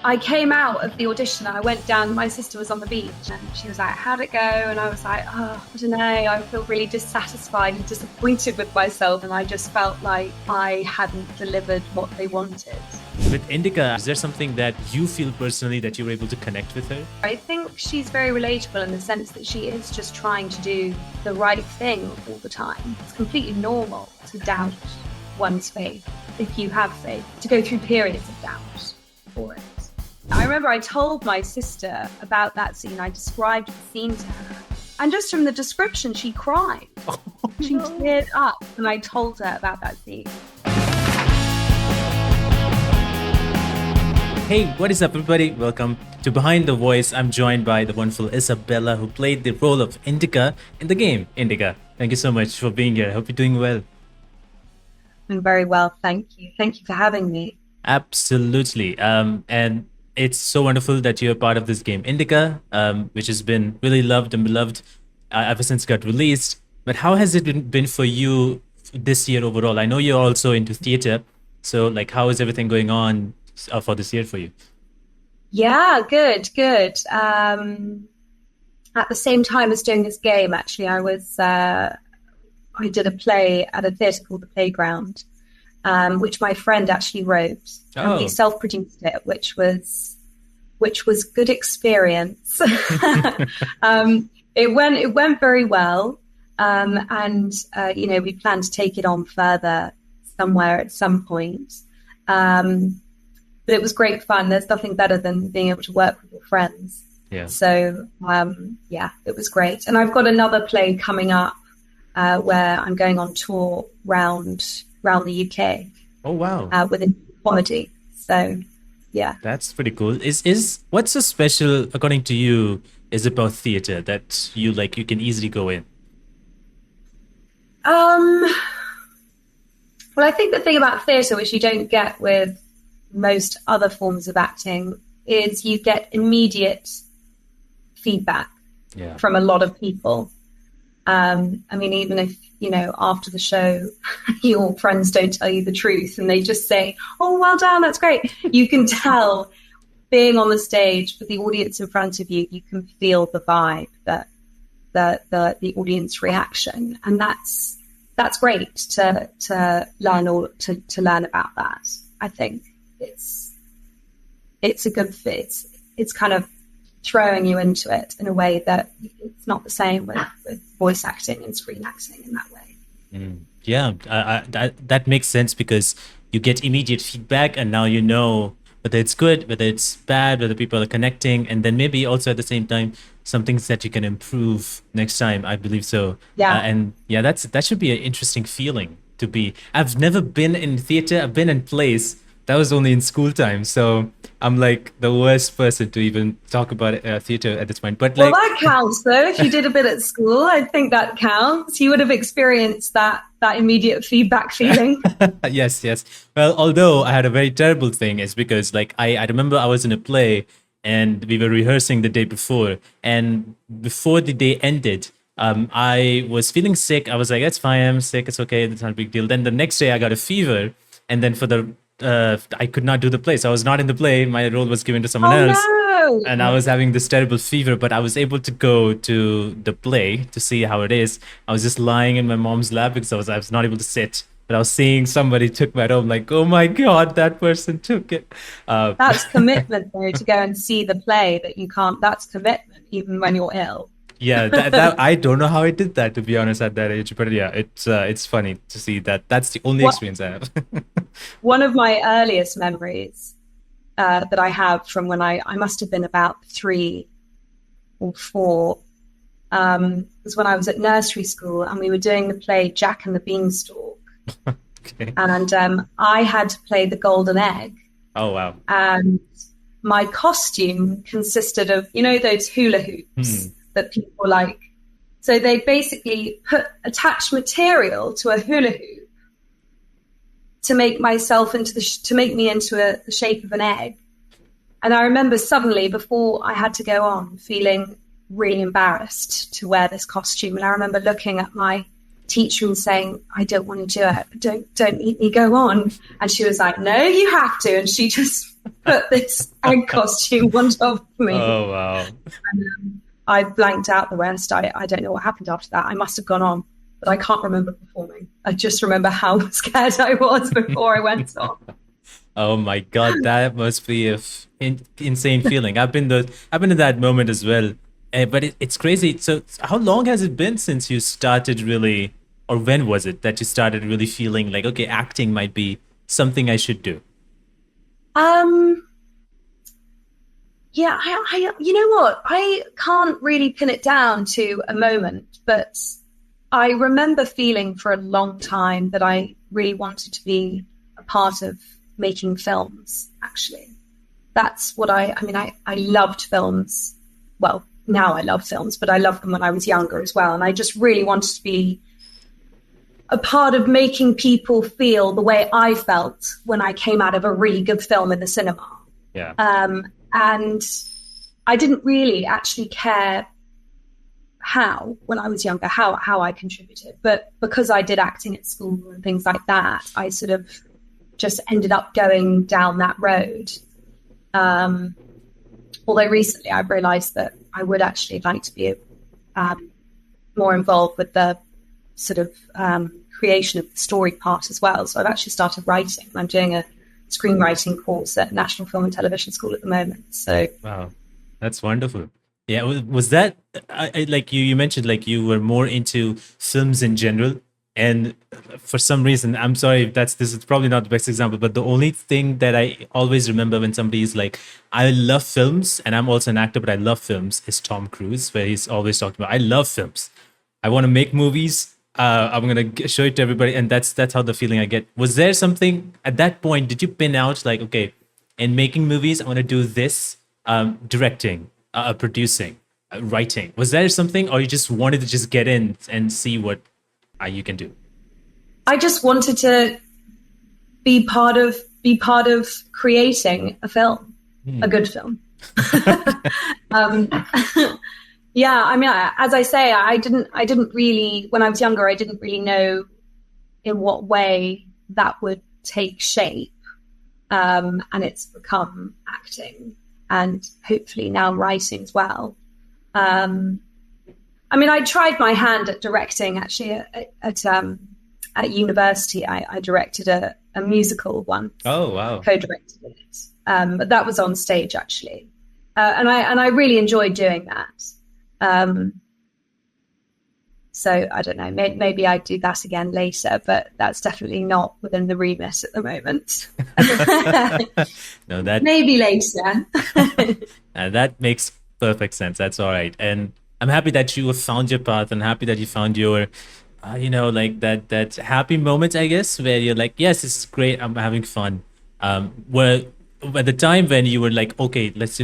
I came out of the audition and I went down, my sister was on the beach and she was like, how'd it go? And I was like, oh, I don't know, I feel really dissatisfied and disappointed with myself. And I just felt like I hadn't delivered what they wanted. With Indika, is there something that you feel personally that you were able to connect with her? I think she's very relatable in the sense that she is just trying to do the right thing all the time. It's completely normal to doubt one's faith, if you have faith, to go through periods of doubt for it. I remember I told my sister about that scene. I described the scene to her. And just from the description, she cried. Oh, she teared up when I told her about that scene. Hey, what is up, everybody? Welcome to Behind the Voice. I'm joined by the wonderful Isabella, who played the role of Indika in the game. Indika, thank you so much for being here. I hope you're doing well. I'm very well, thank you. Thank you for having me. Absolutely. And it's so wonderful that you're part of this game, Indika, which has been really loved and beloved ever since it got released. But how has it been for you this year overall? I know you're also into theater. So, how is everything going on for this year for you? Yeah, good. At the same time as doing this game, actually, I did a play at a theatre called The Playground, which my friend actually wrote. Oh. And he self-produced it, which was good experience. It went very well, and we plan to take it on further somewhere at some point. But it was great fun. There's nothing better than being able to work with your friends. Yeah. So it was great. And I've got another play coming up where I'm going on tour round the UK. Oh wow! With a comedy. So yeah, that's pretty cool. Is what's so special according to you is about theater that you can easily go in? Well, I think the thing about theatre, which you don't get with most other forms of acting, is you get immediate feedback from a lot of people. Even if, after the show, your friends don't tell you the truth and they just say, oh, well done, that's great. You can tell, being on the stage with the audience in front of you, you can feel the vibe, the audience reaction. And that's great to learn learn about that. I think it's a good fit. It's kind of throwing you into it in a way that it's not the same with voice acting and screen acting in that way. Yeah, that makes sense because you get immediate feedback and now you know whether it's good, whether it's bad, whether people are connecting, and then maybe also at the same time some things that you can improve next time. I believe so. Yeah. That should be an interesting feeling to be. I've never been in theater. I've been in plays. That was only in school time, so I'm the worst person to even talk about theater at this point. But well, that counts though. If you did a bit at school, I think that counts. You would have experienced that immediate feedback feeling. Yes. Well, although I had a very terrible thing, is because I remember I was in a play and we were rehearsing the day before, and before the day ended, I was feeling sick. I was like, "That's fine. I'm sick. It's okay. It's not a big deal." Then the next day, I got a fever, and then I could not do the play. So I was not in the play. My role was given to someone else. No. And I was having this terrible fever, but I was able to go to the play to see how it is. I was just lying in my mom's lap because I was not able to sit. But I was seeing somebody took my home, oh my God, that person took it. That's commitment though, to go and see the play that you can't. That's commitment even when you're ill. Yeah, that I don't know how I did that, to be honest, at that age. But yeah, it's funny to see that. That's the only experience I have. One of my earliest memories that I have from when I must have been about 3 or 4 was when I was at nursery school and we were doing the play Jack and the Beanstalk. Okay. And I had to play the golden egg. Oh, wow. And my costume consisted of, those hula hoops that people like. So they basically attached material to a hula hoop to make myself into the shape of an egg. And I remember suddenly, before I had to go on, feeling really embarrassed to wear this costume. And I remember looking at my teacher and saying, I don't want to do it. Don't make me go on. And she was like, no, you have to. And she just put this egg costume on top of me. Oh, wow. And, I blanked out the rest. I don't know what happened after that. I must have gone on, but I can't remember performing. I just remember how scared I was before I went on. Oh my God, that must be a insane feeling. I've been in that moment as well. But it's crazy. So how long has it been since you started really, or when was it that you started really feeling like, okay, acting might be something I should do? Yeah, you know what? I can't really pin it down to a moment, but I remember feeling for a long time that I really wanted to be a part of making films, actually. That's what I loved films. Well, now I love films, but I loved them when I was younger as well. And I just really wanted to be a part of making people feel the way I felt when I came out of a really good film in the cinema. Yeah. And I didn't really actually care when I was younger, how I contributed. But because I did acting at school and things like that, I sort of just ended up going down that road. Although recently I've realized that I would actually like to be more involved with the sort of creation of the story part as well. So I've actually started writing. I'm doing a screenwriting course at National Film and Television School at the moment. So wow, that's wonderful. Yeah, was that like you mentioned, like you were more into films in general, and for some reason, I'm sorry if this is probably not the best example, but the only thing that I always remember when somebody is like, I love films, and I'm also an actor, but I love films, is Tom Cruise, where he's always talking about, I love films, I want to make movies. I'm gonna show it to everybody, and that's how the feeling I get. Was there something at that point? Did you pin out like, okay, in making movies, I want to do this, directing, producing, writing? Was there something, or you just wanted to just get in and see what you can do? I just wanted to be part of creating a film, a good film. Yeah, I mean, as I say, I didn't really, when I was younger, I didn't really know in what way that would take shape. And it's become acting and hopefully now writing as well. I mean, I tried my hand at directing actually at university. I directed a musical once. Oh, wow. Co-directed it. But that was on stage actually. And I really enjoyed doing that. So I don't know, maybe I'd do that again later, but that's definitely not within the remit at the moment. No, that maybe later. That makes perfect sense. That's all right. And I'm happy that you have found your path, and happy that you found your, like that happy moment, I guess, where you're like, yes, this is great. I'm having fun. Where at the time when you were like, okay, let's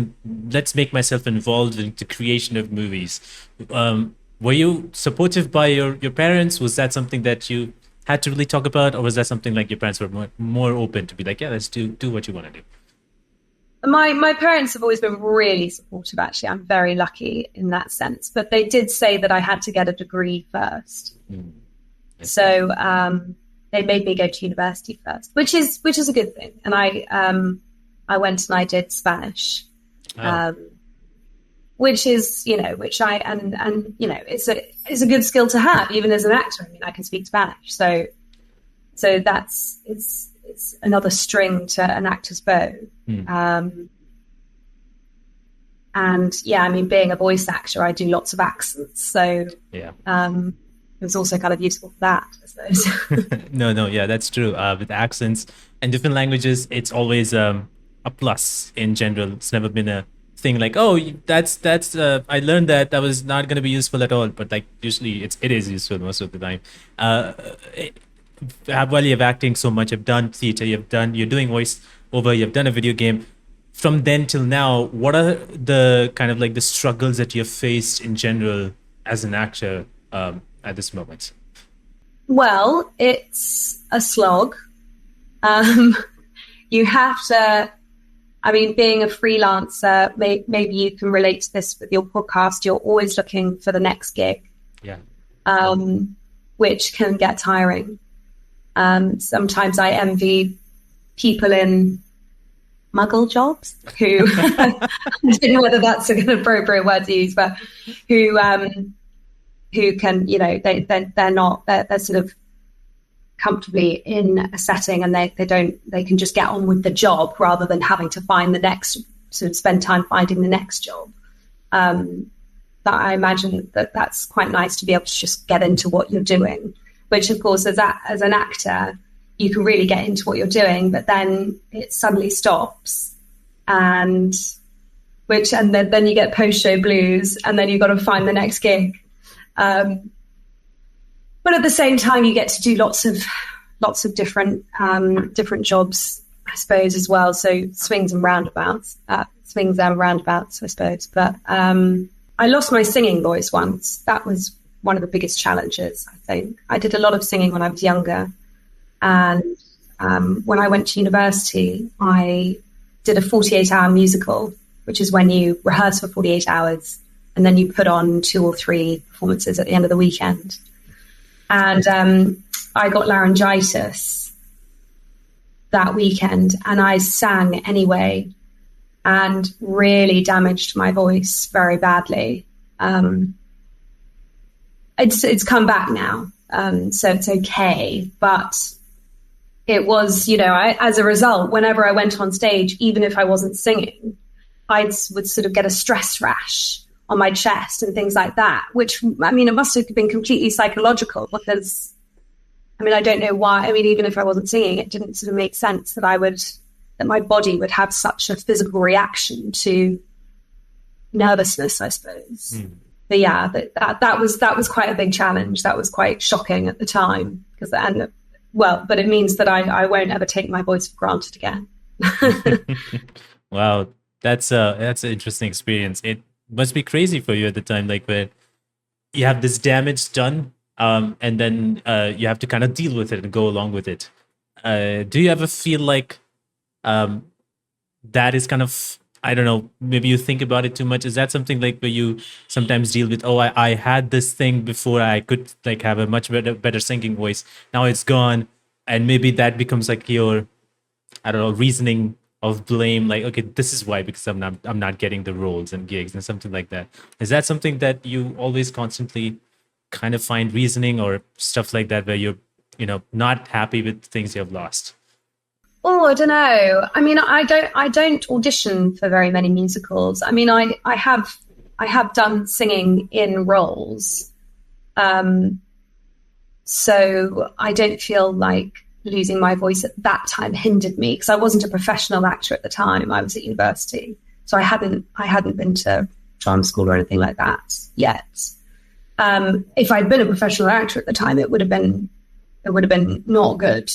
make myself involved in the creation of movies. Were you supportive by your parents? Was that something that you had to really talk about, or was that something like your parents were more open to be like, yeah, let's do what you want to do? My parents have always been really supportive, actually. I'm very lucky in that sense. But they did say that I had to get a degree first. So they made me go to university first, which is a good thing. And I went and I did Spanish, which is, it's a good skill to have, even as an actor. I mean, I can speak Spanish. So it's another string to an actor's bow. And yeah, I mean, being a voice actor, I do lots of accents. So yeah, it was also kind of useful for that, I suppose. No, yeah, that's true. With accents and different languages, it's always a plus in general. It's never been a thing like, oh, that's I learned that was not going to be useful at all. But like usually it is useful most of the time. While you're acting so much, you've done theater, you're doing voice over, you've done a video game. From then till now, what are the kind of like the struggles that you've faced in general as an actor at this moment? Well, it's a slog. You have to, I mean, being a freelancer, maybe you can relate to this with your podcast. You're always looking for the next gig, which can get tiring. Sometimes I envy people in muggle jobs, who I don't know whether that's an appropriate word to use, but who can, you know, they're sort of comfortably in a setting, and they can just get on with the job rather than having to find the next, sort of spend time finding the next job. That I imagine that's quite nice to be able to just get into what you're doing, which of course as an actor, you can really get into what you're doing, but then it suddenly stops, and then you get post-show blues, and then you've got to find the next gig. But at the same time, you get to do lots of different jobs, I suppose, as well. So swings and roundabouts, I suppose. But I lost my singing voice once. That was one of the biggest challenges, I think. I did a lot of singing when I was younger. And when I went to university, I did a 48-hour musical, which is when you rehearse for 48 hours and then you put on 2 or 3 performances at the end of the weekend. And I got laryngitis that weekend, and I sang anyway and really damaged my voice very badly. It's come back now, so it's okay, but it was, you know, as a result, whenever I went on stage, even if I wasn't singing, I would sort of get a stress rash on my chest and things like that, which, I mean, it must have been completely psychological, because, I mean, I don't know why. I mean, even if I wasn't singing, it didn't sort of make sense that my body would have such a physical reaction to nervousness, I suppose. Mm. But yeah, that was quite a big challenge. That was quite shocking at the time, but it means that I won't ever take my voice for granted again. Wow, that's an interesting experience. It must be crazy for you at the time, like where you have this damage done, and then you have to kind of deal with it and go along with it. Do you ever feel like that is kind of, I don't know, maybe you think about it too much? Is that something like where you sometimes deal with, I had this thing before, I could like have a much better singing voice, now it's gone, and maybe that becomes like your, I don't know, reasoning of blame, like, okay, this is why, because I'm not getting the roles and gigs and something like that. Is that something that you always constantly kind of find reasoning or stuff like that, where you're, you know, not happy with things you have lost? Oh, I don't know. I mean, I don't audition for very many musicals. I mean, I have done singing in roles. So I don't feel like losing my voice at that time hindered me, because I wasn't a professional actor at the time. I was at university. So I hadn't been to drama school or anything like that yet. If I'd been a professional actor at the time, it would have been not good.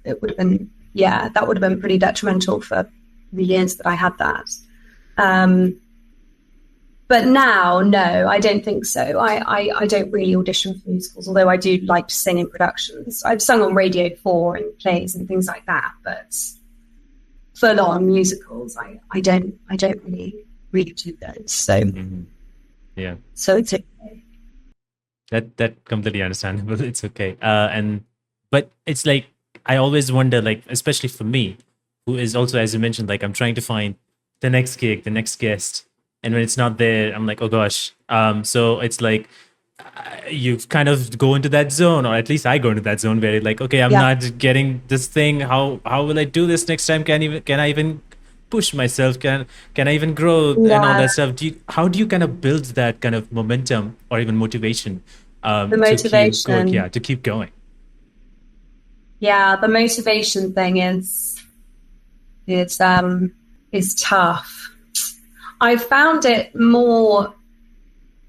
It would have been, yeah, that would have been pretty detrimental for the years that I had that. But now, no, I don't think so. I don't really audition for musicals, although I do like to sing in productions. I've sung on Radio 4 and plays and things like that, but full-on musicals, I don't really do those. So, yeah. So it's okay. That completely understandable. It's okay. But it's like, I always wonder, like, especially for me, who is also, as you mentioned, like, I'm trying to find the next gig, the next guest. And when it's not there, I'm like, oh gosh. So it's like, you kind of go into that zone, or at least I go into that zone where like, okay, I'm not getting this thing. How will I do this next time? Can I even push myself? Can I even grow and all that stuff? How do you kind of build that kind of momentum or even motivation? The motivation. To keep going. Yeah, the motivation thing is tough. I found it more,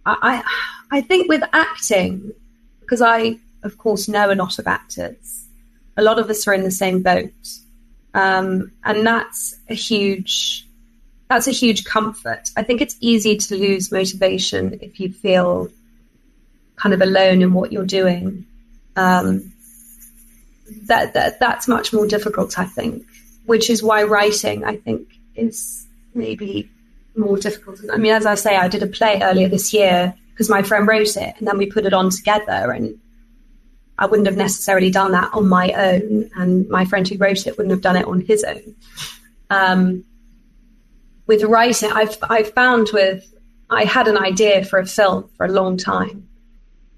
I think with acting, because I, of course, know a lot of actors. A lot of us are in the same boat. And that's a huge comfort. I think it's easy to lose motivation if you feel kind of alone in what you're doing. That's much more difficult, I think, which is why writing, I think, is maybe more difficult. I mean, as I say, I did a play earlier this year because my friend wrote it, and then we put it on together, and I wouldn't have necessarily done that on my own, and my friend who wrote it wouldn't have done it on his own. with writing, I've found I had an idea for a film for a long time,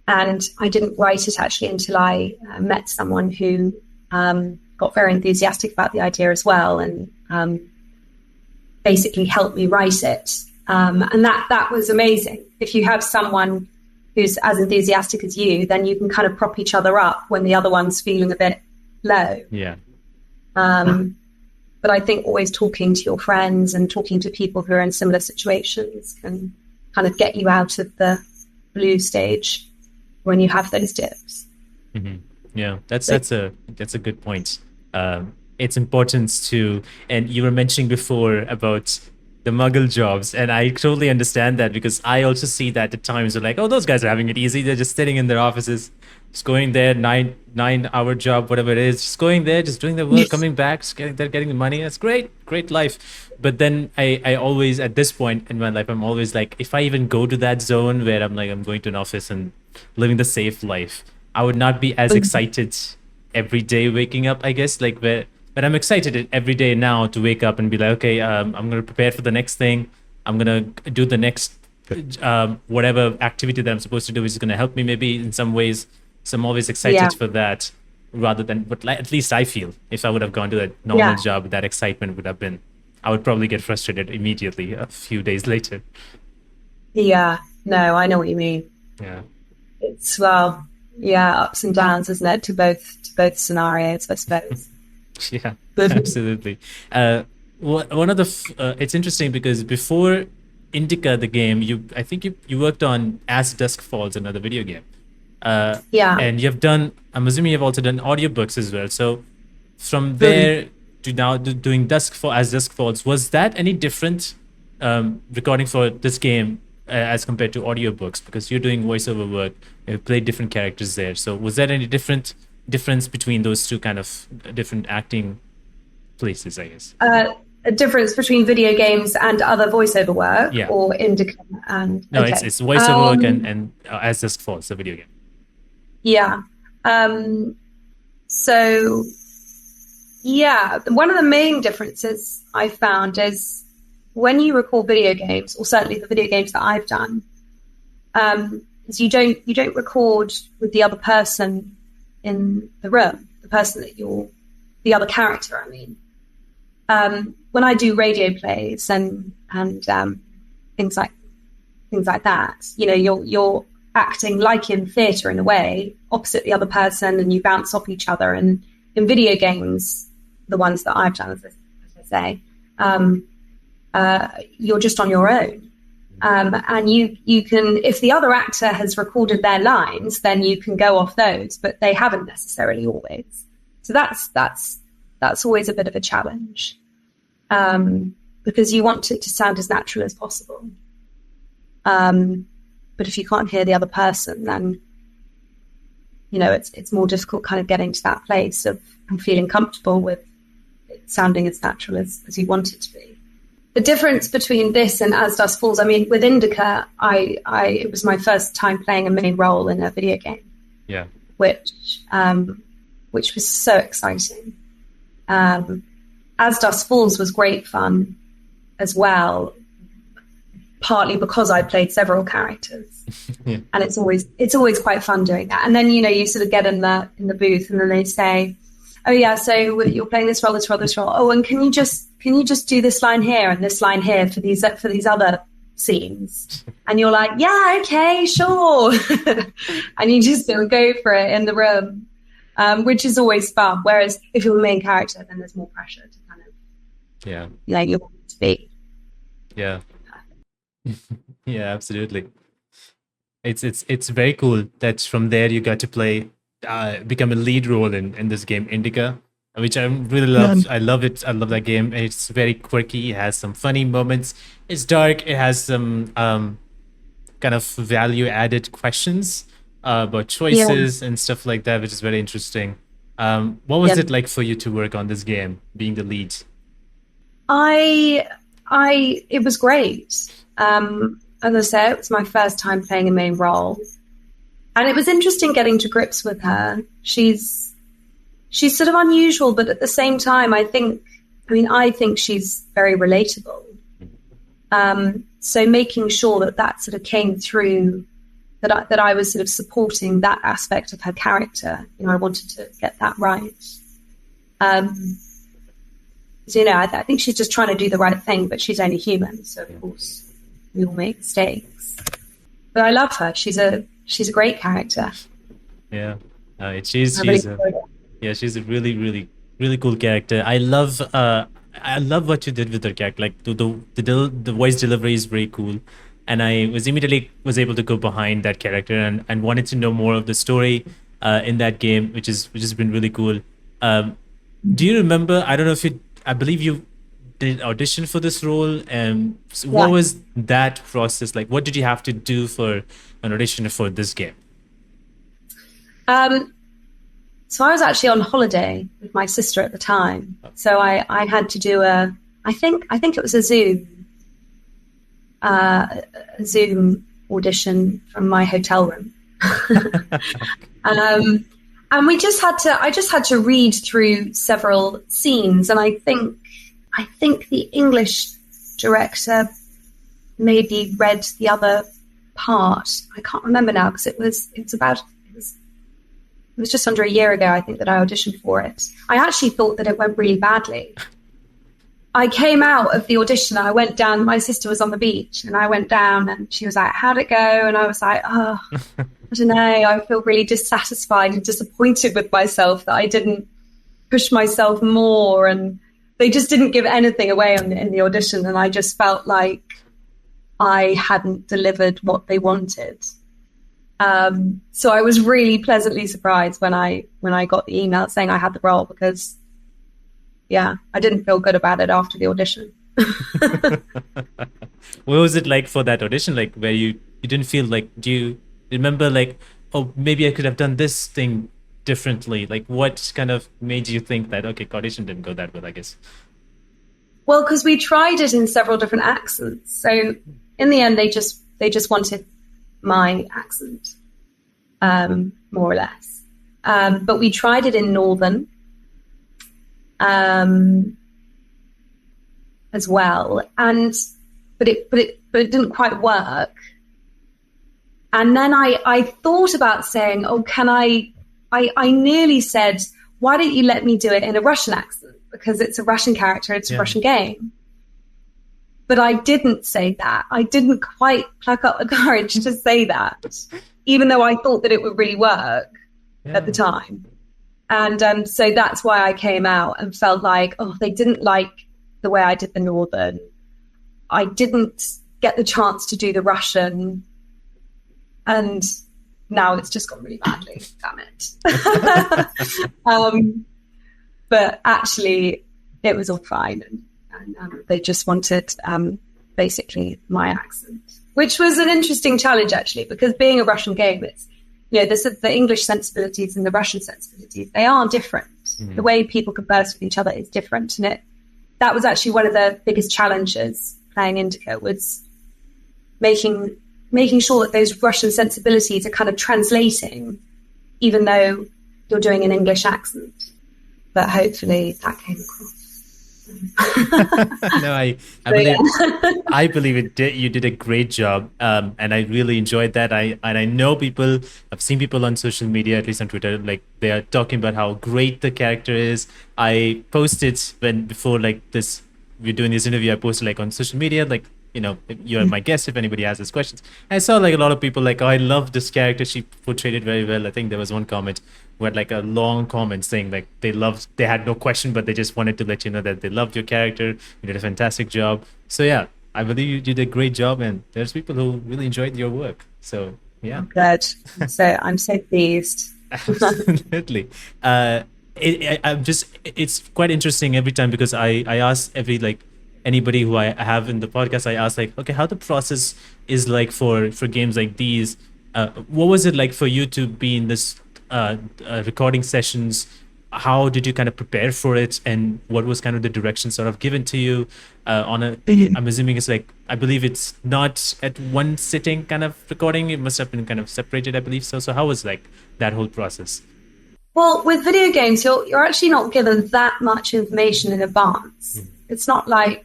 and I didn't write it actually until I met someone who got very enthusiastic about the idea as well, and basically helped me write it. And that was amazing. If you have someone who's as enthusiastic as you, then you can kind of prop each other up when the other one's feeling a bit low. Yeah. But I think always talking to your friends and talking to people who are in similar situations can kind of get you out of the blue stage when you have those dips. Mm-hmm. Yeah, that's a good point. It's important to, and you were mentioning before about the muggle jobs, and I totally understand that, because I also see that at times. We're like, oh, those guys are having it easy. They're just sitting in their offices, just going there, 9-hour job, whatever it is, just going there, just doing their work, coming back, just getting the money. That's great life. But then I always, at this point in my life, I'm always like, if I even go to that zone where I'm going to an office and living the safe life, I would not be as excited every day waking up, I guess, but I'm excited every day now to wake up and be like, okay, I'm going to prepare for the next thing. I'm going to do the next whatever activity that I'm supposed to do, which is going to help me maybe in some ways. So I'm always excited for that, rather than, but at least I feel if I would have gone to that normal job, that excitement would have been, I would probably get frustrated immediately a few days later. Yeah, no, I know what you mean. Yeah. It's, ups and downs, isn't it, to both scenarios, I suppose. Yeah, absolutely. One of the it's interesting because before Indika the game, I think you worked on As Dusk Falls, another video game. And you've done, I'm assuming you've also done audiobooks as well. So from there to now doing As Dusk Falls, was that any different recording for this game as compared to audiobooks? Because you're doing voiceover work, you've played different characters there. So was there any difference between those two kind of different acting places, I guess? A difference between video games and other voiceover work, or Indika and... No, okay. It's voiceover work and As Dusk Falls, the video game. Yeah. So, one of the main differences I found is when you record video games, or certainly the video games that I've done, is you don't record with the other person in the room, the person that the other character, I mean. When I do radio plays and things like that, you're acting like in theatre in a way, opposite the other person, and you bounce off each other. And in video games, the ones that I've done, as I say, you're just on your own. And you can, if the other actor has recorded their lines, then you can go off those, but they haven't necessarily always. So that's always a bit of a challenge, because you want it to sound as natural as possible. But if you can't hear the other person, then it's more difficult kind of getting to that place of feeling comfortable with it sounding as natural as you want it to be. The difference between this and As Dusk Falls, I mean, with Indika, it was my first time playing a main role in a video game. Yeah. Which was so exciting. As Dusk Falls was great fun as well, partly because I played several characters. Yeah. And it's always quite fun doing that. And then, you sort of get in the booth and then they say, oh yeah, so you're playing this role. Oh, and can you just do this line here and this line here for these other scenes? And you're like, yeah, okay, sure. And you just go for it in the room, which is always fun. Whereas if you're the main character, then there's more pressure to kind of, you want to be. Yeah. Yeah, absolutely. It's very cool that from there you got to play, become a lead role in this game, Indika, which I really love. Yeah. I love it. I love that game. It's very quirky. It has some funny moments. It's dark. It has some kind of value-added questions about choices and stuff like that, which is very interesting. What was it like for you to work on this game, being the lead? It was great. As I said, it was my first time playing a main role. And it was interesting getting to grips with her. She's sort of unusual, but at the same time, I think she's very relatable. So making sure that sort of came through, that I was sort of supporting that aspect of her character. I wanted to get that right. So, I think she's just trying to do the right thing, but she's only human, so of course we all make mistakes. But I love her. She's a great character. Yeah, she's a really, really, really cool character. I love what you did with her character. Like the voice delivery is very cool, and I was immediately able to go behind that character and wanted to know more of the story in that game, which has been really cool. Do you remember? I don't know if I believe you did audition for this role. So what was that process like? What did you have to do for an audition for this game? So I was actually on holiday with my sister at the time. So I had to do I think it was a Zoom audition from my hotel room. And I just had to read through several scenes, and I think the English director maybe read the other part. I can't remember now because it was just under a year ago, I think, that I auditioned for it. I actually thought that it went really badly. I came out of the audition and I went down. My sister was on the beach and I went down and she was like, "How'd it go?" And I was like, "Oh, I don't know. I feel really dissatisfied and disappointed with myself that I didn't push myself more." And they just didn't give anything away in the audition. And I just felt like I hadn't delivered what they wanted. So I was really pleasantly surprised when I got the email saying I had the role, because I didn't feel good about it after the audition. What was it like for that audition? Like, where you didn't feel like, do you remember like, oh, maybe I could have done this thing differently? Like, what kind of made you think that, okay, audition didn't go that well, I guess? Well, because we tried it in several different accents. So in the end, they just wanted my accent, more or less. But we tried it in Northern as well, but it didn't quite work. And then I thought about saying, "Oh, can I nearly said, why don't you let me do it in a Russian accent, because it's a Russian character, it's a Russian game." But I didn't say that. I didn't quite pluck up the courage to say that, even though I thought that it would really work at the time. And so that's why I came out and felt like, oh, they didn't like the way I did the Northern. I didn't get the chance to do the Russian. And now it's just gone really badly. Damn it. But actually, it was all fine. And they just wanted basically my accent, which was an interesting challenge, actually, because being a Russian game, it's, the English sensibilities and the Russian sensibilities, they are different. Mm-hmm. The way people converse with each other is different. And that was actually one of the biggest challenges playing Indika, was making sure that those Russian sensibilities are kind of translating, even though you're doing an English accent. But hopefully that came across. No, I believe it did. You did a great job, and I really enjoyed that. I know I've seen people on social media, at least on Twitter, like they are talking about how great the character is. I posted before like this, we're doing this interview, I posted like on social media, like, you're my guest if anybody has this questions. I saw like a lot of people like, "Oh, I love this character. She portrayed it very well." I think there was one comment who had like a long comment saying like they had no question, but they just wanted to let you know that they loved your character. You did a fantastic job. So yeah, I believe you did a great job, and there's people who really enjoyed your work. So yeah. Good. So I'm so pleased. Absolutely. It's quite interesting every time, because I ask anybody who I have in the podcast, I ask like, okay, how the process is like for games like these. What was it like for you to be in this recording sessions? How did you kind of prepare for it, and what was kind of the direction sort of given to you I'm assuming it's like, I believe it's not at one sitting kind of recording, it must have been kind of separated, I believe. So how was like that whole process? Well, with video games, you're actually not given that much information in advance. It's not like,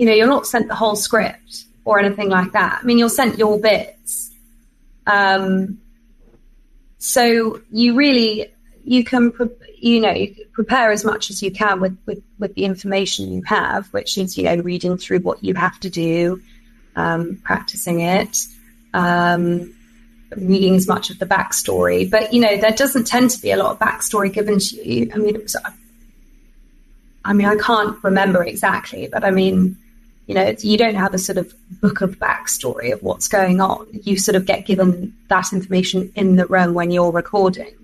you're not sent the whole script or anything like that. I mean, you're sent your bits. So you can prepare as much as you can with the information you have, which is, reading through what you have to do, practicing it, reading as much of the backstory. But, there doesn't tend to be a lot of backstory given to you. I mean, I can't remember exactly, but I mean, you don't have a sort of book of backstory of what's going on. You sort of get given that information in the room when you're recording.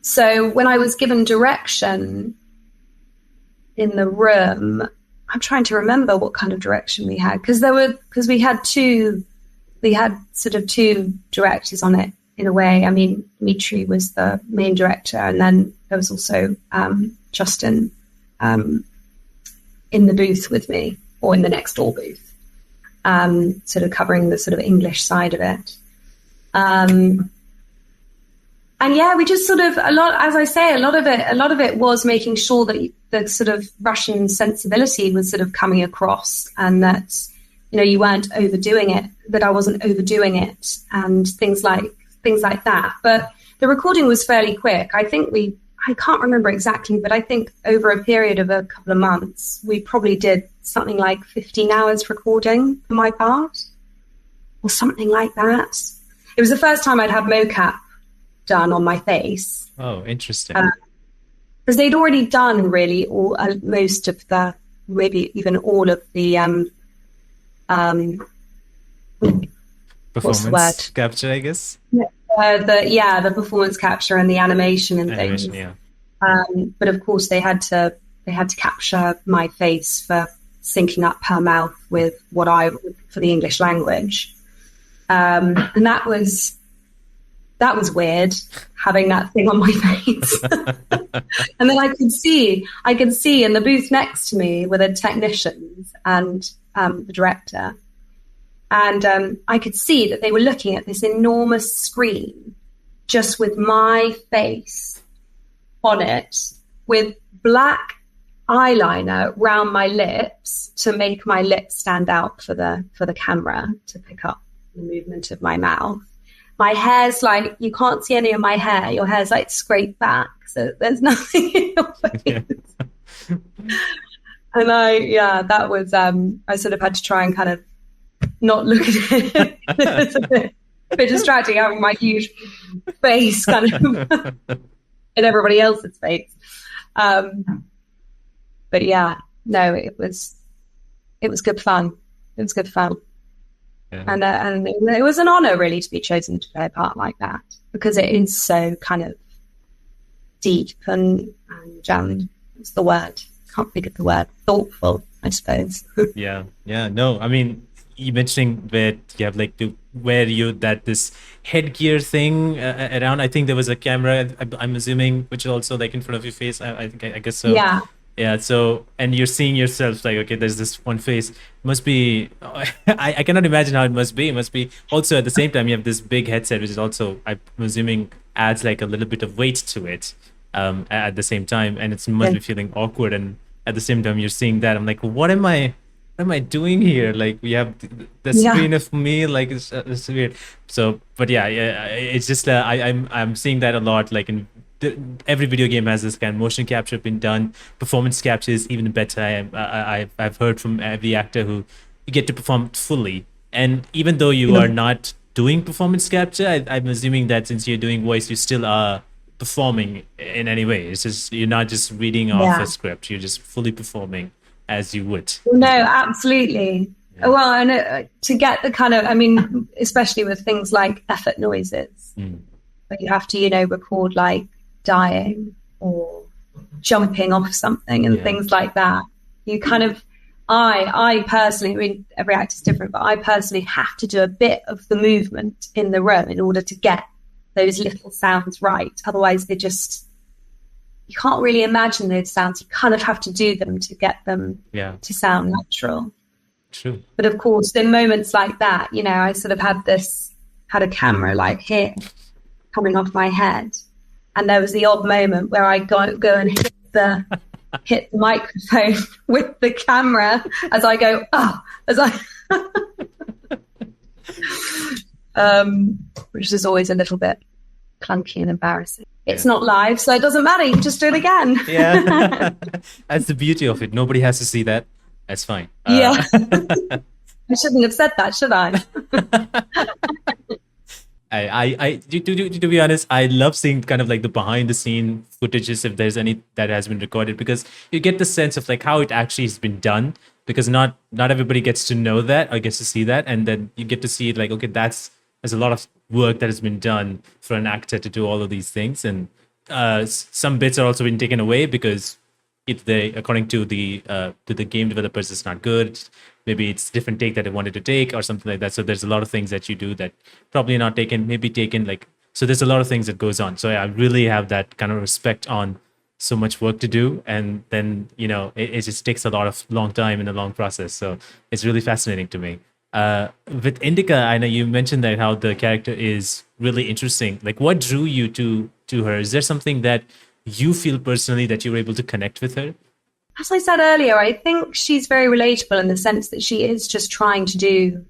So when I was given direction in the room, I'm trying to remember what kind of direction we had, because we had sort of two directors on it in a way. I mean, Dmitry was the main director, and then there was also Justin in the booth with me, or in the next door booth, sort of covering the sort of English side of it. And yeah, we just sort of, a lot of it was making sure that the sort of Russian sensibility was sort of coming across, and that, you weren't overdoing it, that I wasn't overdoing it, and things like that. But the recording was fairly quick. I can't remember exactly, but I think over a period of a couple of months, we probably did something like 15 hours recording for my part, or something like that. It was the first time I'd had mocap done on my face. Oh, interesting. Because they'd already done really most of the, maybe even all of the performance capture, I guess. The performance capture and the animation and things. Yeah. But of course, they had to capture my face for syncing up her mouth with for the English language. And that was weird, having that thing on my face. And then I could see in the booth next to me were the technicians and the director. And I could see that they were looking at this enormous screen just with my face on it, with black eyeliner round my lips to make my lips stand out for the camera to pick up the movement of my mouth. My hair's like, you can't see any of my hair. Your hair's like scraped back, so there's nothing in your face. Yeah. And that was, I sort of had to try and kind of not look at it. It's a bit distracting having my huge face kind of in everybody else's face. But yeah, no, it was good fun. It was good fun. Yeah. And it was an honor really to be chosen to play a part like that, because it is so kind of deep and what's the word? Can't think of the word. Thoughtful, I suppose. Yeah. No, I mean, you mentioning that you have like to wear this headgear thing around. I think there was a camera, I'm assuming, which is also like in front of your face. I guess so. Yeah. Yeah, so, and you're seeing yourself like, okay, there's this one face. Must be, I cannot imagine how it must be. It must be also at the same time, you have this big headset, which is also, I'm assuming, adds like a little bit of weight to it at the same time. And it must be feeling awkward. And at the same time, you're seeing that. I'm like, what am I doing here? Like, we have the screen of me, like, it's weird. So, but yeah, it's just, I'm seeing that a lot, like in every video game has this kind of motion capture been done. Performance capture is even better. I've heard from every actor who you get to perform fully, and even though you are not doing performance capture, I'm assuming that since you're doing voice, you still are performing in any way. It's just you're not just reading off a script; you're just fully performing as you would. No, absolutely. Yeah. Well, and to get the kind of, I mean, especially with things like effort noises, but you have to, record like dying or jumping off something and things like that. You kind of, I personally, I mean, every actor's different, but I personally have to do a bit of the movement in the room in order to get those little sounds right. Otherwise, you can't really imagine those sounds. You kind of have to do them to get them to sound natural. True. But of course, in moments like that, I sort of had a camera like here coming off my head. And there was the odd moment where I go and hit the hit the microphone with the camera as I go, which is always a little bit clunky and embarrassing. It's not live, so it doesn't matter. You can just do it again. Yeah, that's the beauty of it. Nobody has to see that. That's fine. Yeah. I shouldn't have said that, should I? To be honest, I love seeing kind of like the behind the scene footages, if there's any that has been recorded, because you get the sense of like how it actually has been done, because not everybody gets to know that or gets to see that, and then you get to see it like, okay, there's a lot of work that has been done for an actor to do all of these things, and some bits are also been taken away because if they, according to the game developers, it's not good. Maybe it's a different take that they wanted to take or something like that. So there's a lot of things that you do that probably not taken, maybe taken like, so there's a lot of things that goes on. So I really have that kind of respect on so much work to do. And then, it just takes a long time and a long process. So it's really fascinating to me. With Indika, I know you mentioned that how the character is really interesting. Like, what drew you to her? Is there something that you feel personally that you were able to connect with her? As I said earlier, I think she's very relatable in the sense that she is just trying to do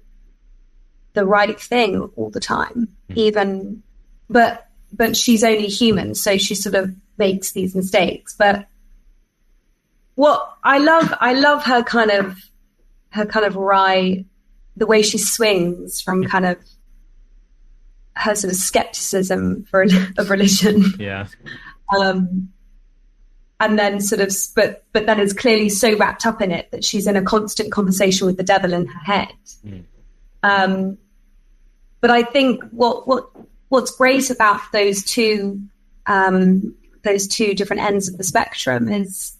the right thing all the time, but she's only human, so she sort of makes these mistakes. But what I love her kind of wry, the way she swings from kind of her sort of skepticism of religion. Yeah. And then but then is clearly so wrapped up in it that she's in a constant conversation with the devil in her head. But I think what's great about those two different ends of the spectrum is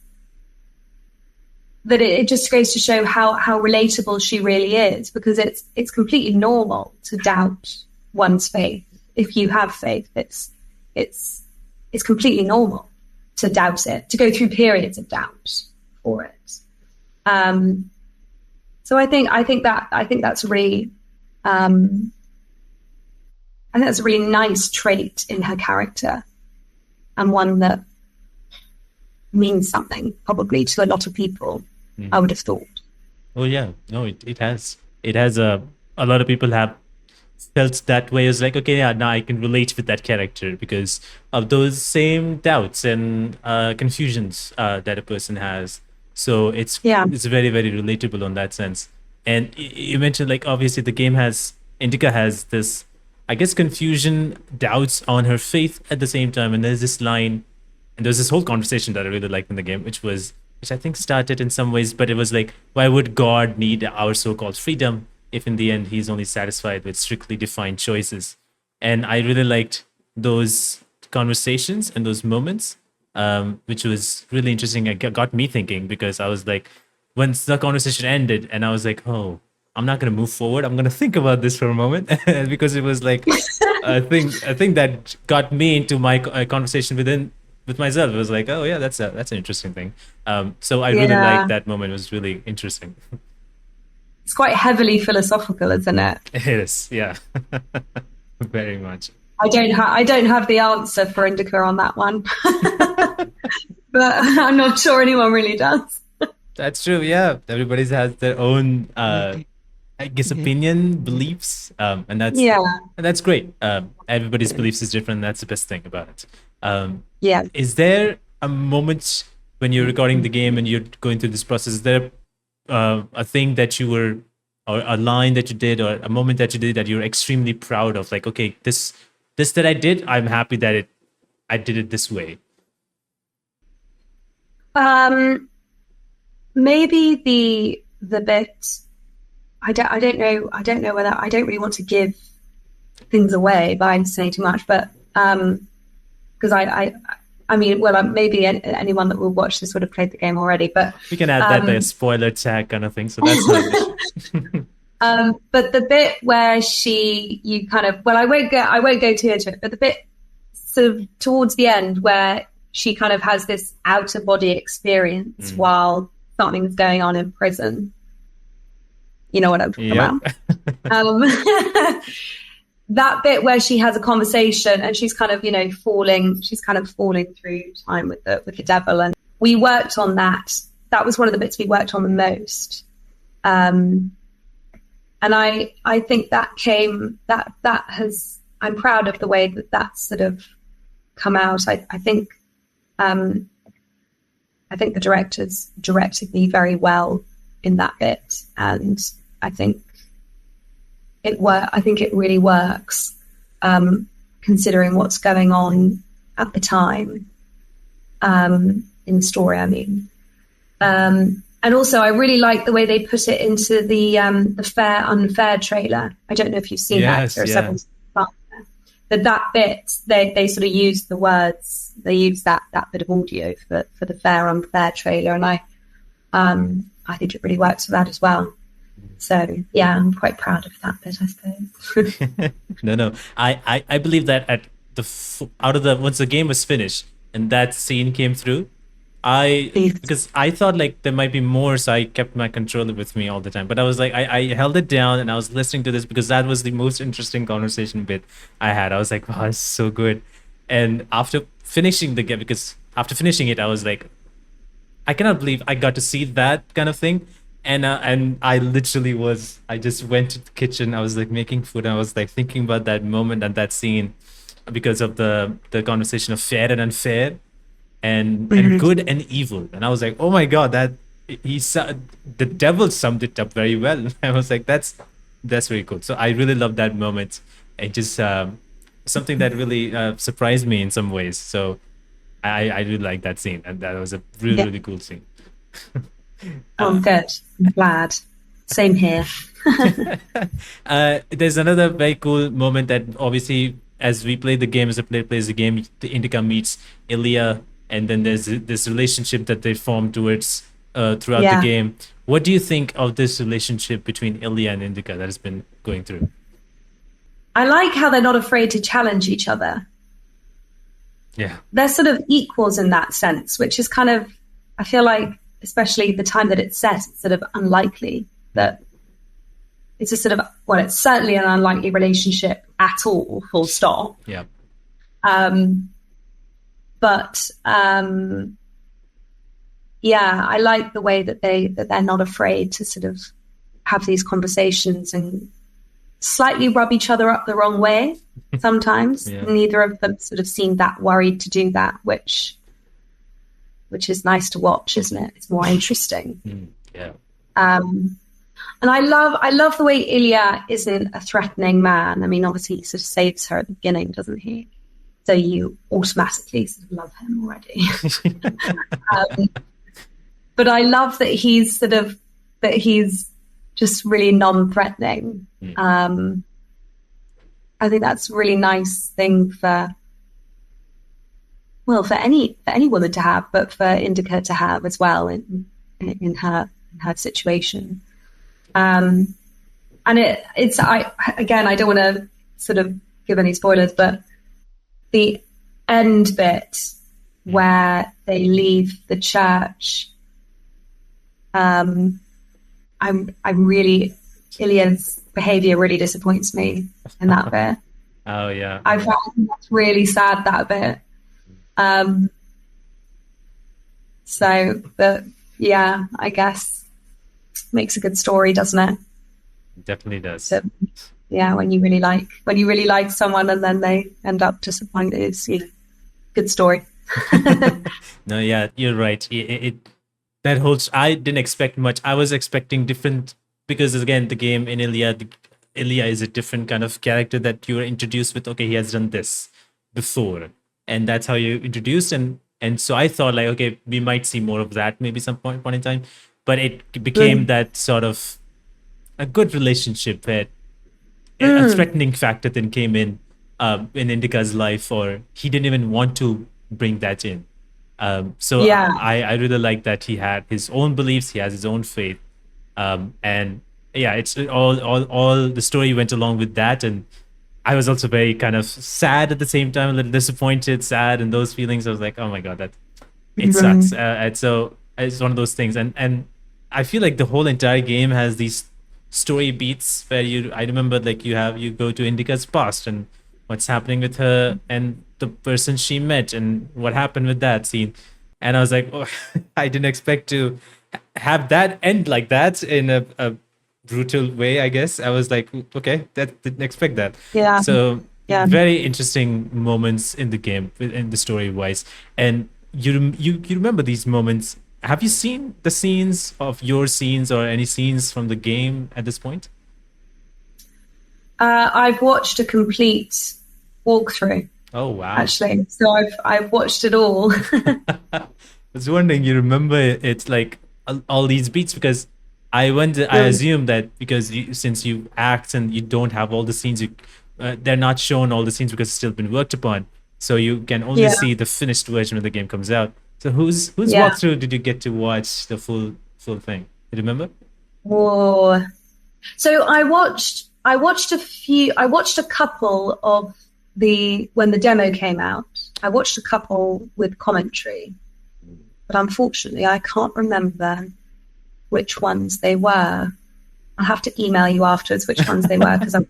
that it just goes to show how relatable she really is, because it's completely normal to doubt one's faith. If you have faith, it's completely normal to doubt it, to go through periods of doubt for it. So I think that's really, I think that's a really nice trait in her character, and one that means something probably to a lot of people. I would have thought. Oh yeah, no, it has. It has a lot of people have felt that way. It's like, okay, yeah, now I can relate with that character because of those same doubts and confusions that a person has. So it's very, very relatable on that sense. And you mentioned, like, obviously the game Indika has this, I guess, confusion, doubts on her faith at the same time. And there's this line, and there's this whole conversation that I really liked in the game, which I think started in some ways, but it was like, why would God need our so-called freedom if in the end he's only satisfied with strictly defined choices? And I really liked those conversations and those moments, which was really interesting. It got me thinking, because I was like, once the conversation ended and I was like, oh, I'm not going to move forward. I'm going to think about this for a moment, because it was like a thing that got me into my conversation with myself. It was like, oh yeah, that's an interesting thing. So I really liked that moment. It was really interesting. It's quite heavily philosophical, isn't it? It is, yeah. Very much. I don't have the answer for Indika on that one, but I'm not sure anyone really does. That's true. Yeah, everybody has their own, I guess, opinion, beliefs, and that's great. Everybody's beliefs is different. That's the best thing about it. Is there a moment when you're recording the game and you're going through this process? Is there a thing that you were, or a line that you did, or a moment that you did that you're extremely proud of? Like, okay, this that I did, I'm happy that I did it this way. Maybe the bit. I don't know whether, I don't really want to give things away by saying too much, but because I mean, well, maybe anyone that will watch this would have played the game already, but we can add that like a spoiler tag kind of thing. So that's not but the bit where you kind of, well, I won't go too into it, but the bit sort of towards the end where she kind of has this outer body experience while something's going on in prison. You know what I'm talking about? That bit where she has a conversation and she's kind of, falling through time with the devil, and we worked on that. That was one of the bits we worked on the most. And I think I'm proud of the way that that's sort of come out. I think the directors directed me very well in that bit, and I think it really works, considering what's going on at the time, in the story, I mean. And also, I really like the way they put it into the Fair Unfair trailer. I don't know if you've seen that. There are several parts there. That bit, they sort of use the words. They use that bit of audio for the Fair Unfair trailer, and I think it really works for that as well. So yeah, I'm quite proud of that bit, I suppose. No, I believe that once the game was finished and that scene came through, because I thought like there might be more, so I kept my controller with me all the time. But I was like, I held it down and I was listening to this because that was the most interesting conversation bit I had. I was like, wow, it's so good. And after finishing the game, after finishing it, I was like, I cannot believe I got to see that kind of thing. And I just went to the kitchen. I was like making food. And I was like thinking about that moment and that scene because of the conversation of fair and unfair. And good and evil, and I was like, oh my god, the devil summed it up very well. I was like, that's very cool. So I really love that moment. It just something that really surprised me in some ways. So I really like that scene, and that was a really cool scene. Oh, good. I'm glad. Same here. There's another very cool moment that obviously, as we play the game, as the player plays the game, the Indika meets Ilya. And then there's this relationship that they form towards throughout the game. What do you think of this relationship between Ilya and Indika that has been going through? I like how they're not afraid to challenge each other. Yeah. They're sort of equals in that sense, which is kind of, I feel like, especially the time that it's set, it's sort of unlikely that it's a sort of, well, it's certainly an unlikely relationship at all, full stop. Yeah. But I like the way that they're not afraid to sort of have these conversations and slightly rub each other up the wrong way sometimes. Yeah. Neither of them sort of seem that worried to do that, which is nice to watch, isn't it? It's more interesting. Yeah. And I love the way Ilya isn't a threatening man. I mean, obviously he sort of saves her at the beginning, doesn't he? So you automatically sort of love him already. But I love that he's just really non-threatening. I think that's a really nice thing for any woman to have, but for Indika to have as well in her situation. And I don't want to sort of give any spoilers, but the end bit where they leave the church, Ilya's behavior really disappoints me in that bit. Oh yeah. I find that's really sad, that bit. But yeah, I guess makes a good story, doesn't it? Definitely does. So, yeah, when you really like someone and then they end up disappointed, it's good story. No, yeah, you're right. That holds. I didn't expect much. I was expecting different, because again, the game in Ilya is a different kind of character that you were introduced with. Okay, he has done this before, and that's how you introduced, and so I thought like, okay, we might see more of that maybe some point in time, but it became that sort of a good relationship that a threatening factor then came in Indika's life, or he didn't even want to bring that in. I really like that he had his own beliefs, he has his own faith, and yeah, it's all the story went along with that, and I was also very kind of sad at the same time, a little disappointed, sad, and those feelings. I was like, oh my god, it sucks. And so it's one of those things, and I feel like the whole entire game has these story beats where I remember like you go to Indika's past and what's happening with her and the person she met and what happened with that scene. And I was like, oh, I didn't expect to have that end like that in a brutal way, I guess. I was like, okay, that didn't expect that. Yeah, So yeah. very interesting moments in the game, in the story wise. And you remember these moments. Have you seen the scenes of your scenes or any scenes from the game at this point? I've watched a complete walkthrough, Oh wow. actually. So I've watched it all. I was wondering, you remember it's like all these beats because I Mm, assume that because since you act and you don't have all the scenes, they're not shown all the scenes because it's still been worked upon. So you can only yeah, see the finished version when the game comes out. So whose yeah. walkthrough did you get to watch the full thing? Do you remember? Oh. So I watched a couple of when the demo came out. I watched a couple with commentary, but unfortunately I can't remember which ones they were. I'll have to email you afterwards which ones they were because I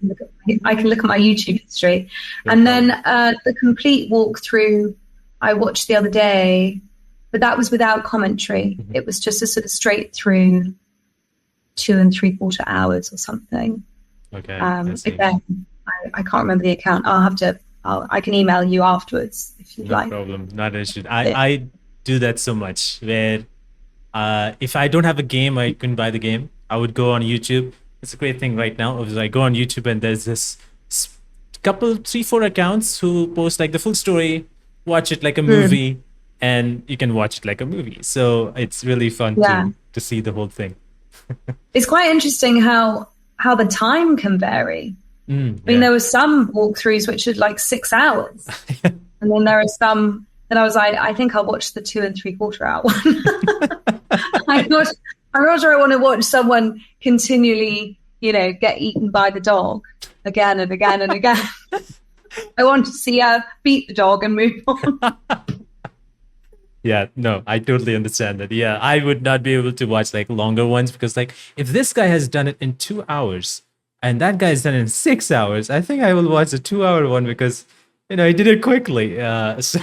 can look at my YouTube history. No And problem. then the complete walkthrough I watched the other day, but that was without commentary. Mhm. It was just a sort of straight through 2 3/4 hours or something. Okay, I see. Again, I can't remember the account. I can email you afterwards if you'd No like. problem. Not an issue. I do that so much where if I don't have a game, I couldn't buy the game. I would go on YouTube. It's a great thing right now. Is I go on YouTube and there's this couple, 3, 4 accounts who post like the full story, watch it like a Mm, movie, and you can watch it like a movie. So it's really fun yeah, to see the whole thing. it's quite interesting how the time can vary. I mean, Yeah. there were some walkthroughs which are like 6 hours, and then there are some that I was like, I think I'll watch the 2 3/4 hour one. I'm not, I'm not sure I want to watch someone continually, get eaten by the dog again and again and again. I want to see her beat the dog and move on. Yeah, no, I totally understand that. Yeah, I would not be able to watch like longer ones because like if this guy has done it in 2 hours and that guy has done it in 6 hours, I think I will watch the 2 hour one because he did it quickly. So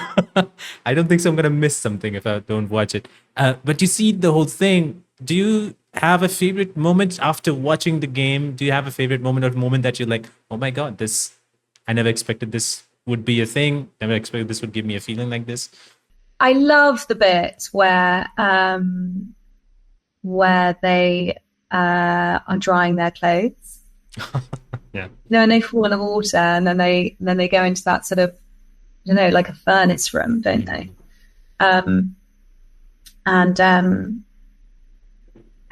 I don't think so. I'm gonna miss something if I don't watch it. But you see the whole thing. Do you have a favorite moment after watching the game? Do you have a favorite moment or moment that you're like, oh my god, this I never expected this would be a thing. Never expected this would give me a feeling like this. I love the bit where they are drying their clothes. Yeah. And they fall in the water, and then they go into that sort of, I don't know, like a furnace room, don't they? And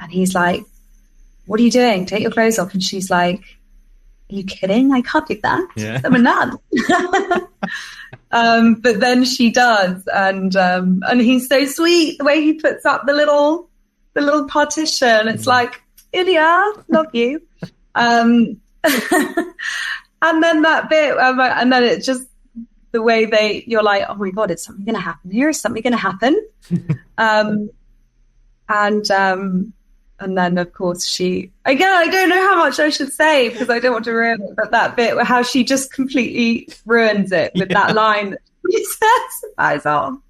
he's like, "What are you doing? Take your clothes off." And she's like, "Are you kidding? I can't do that. Yeah. I'm a nun." But then she does, and he's so sweet. The way he puts up the little partition, it's like, Ilya, love you. And then that bit, and then it's just the way you're like, oh my god, is something going to happen here? Is something going to happen? And then of course I don't know how much I should say because I don't want to ruin it, but that bit where how she just completely ruins it with that line that she says eyes on.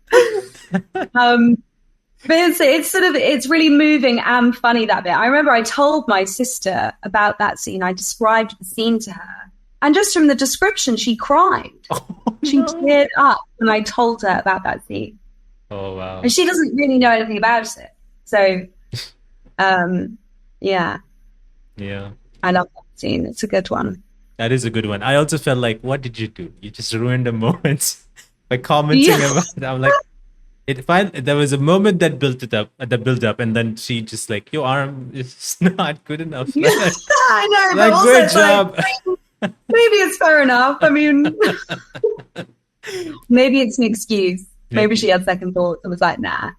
But it's really moving and funny, that bit. I remember I told my sister about that scene. I described the scene to her, and just from the description, she cried. She teared up when I told her about that scene. Oh wow! And she doesn't really know anything about it, so yeah, I love that scene. It's a good one. That is a good one. I also felt like, what did you do? You just ruined the moment by commenting about it. I'm like, there was a moment that built up, and then she just like, your arm is not good enough. I know, like, but also good it's job. like, maybe it's fair enough. I mean, maybe it's an excuse. Maybe she had second thoughts and was like, nah.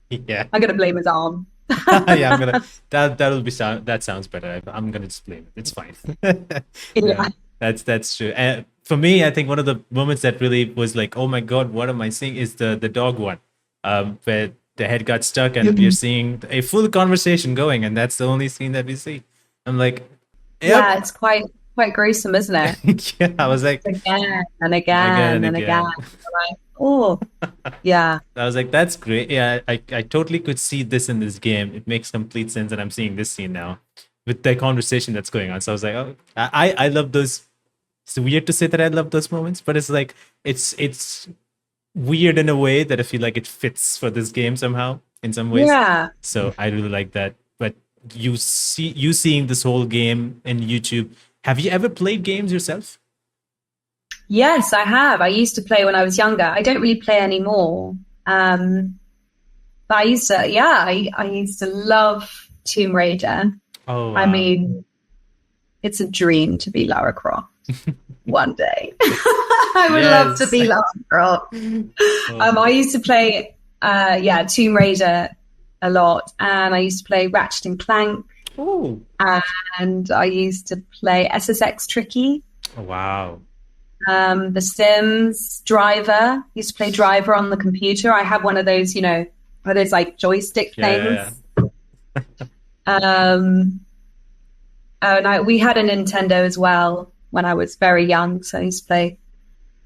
Yeah. I'm gonna blame his arm. Yeah, that sounds better. I'm gonna just blame it. It's fine. Yeah. That's true. For me, I think one of the moments that really was like, oh my god, what am I seeing? Is the dog one, where the head got stuck and we're seeing a full conversation going, and that's the only scene that we see. I'm like, yep. Yeah, it's quite gruesome, isn't it? Yeah, I was like, Again and again and again. Like, Oh, yeah. I was like, that's great. Yeah, I totally could see this in this game. It makes complete sense, and I'm seeing this scene now with the conversation that's going on. So I was like, oh, I love those. It's weird to say that I love those moments, but it's like it's weird in a way that I feel like it fits for this game somehow in some ways. Yeah. So I really like that. But you seeing this whole game in YouTube. Have you ever played games yourself? Yes, I have. I used to play when I was younger. I don't really play anymore. But I used to, I used to love Tomb Raider. Oh, wow. I mean, it's a dream to be Lara Croft one day. I would love to be Lara Croft. I used to play, Tomb Raider a lot, and I used to play Ratchet and Clank. Oh. And I used to play SSX Tricky. Oh, wow. The Sims, Driver. Used to play Driver on the computer. I have one of those, those like joystick things. And we had a Nintendo as well when I was very young. So I used to play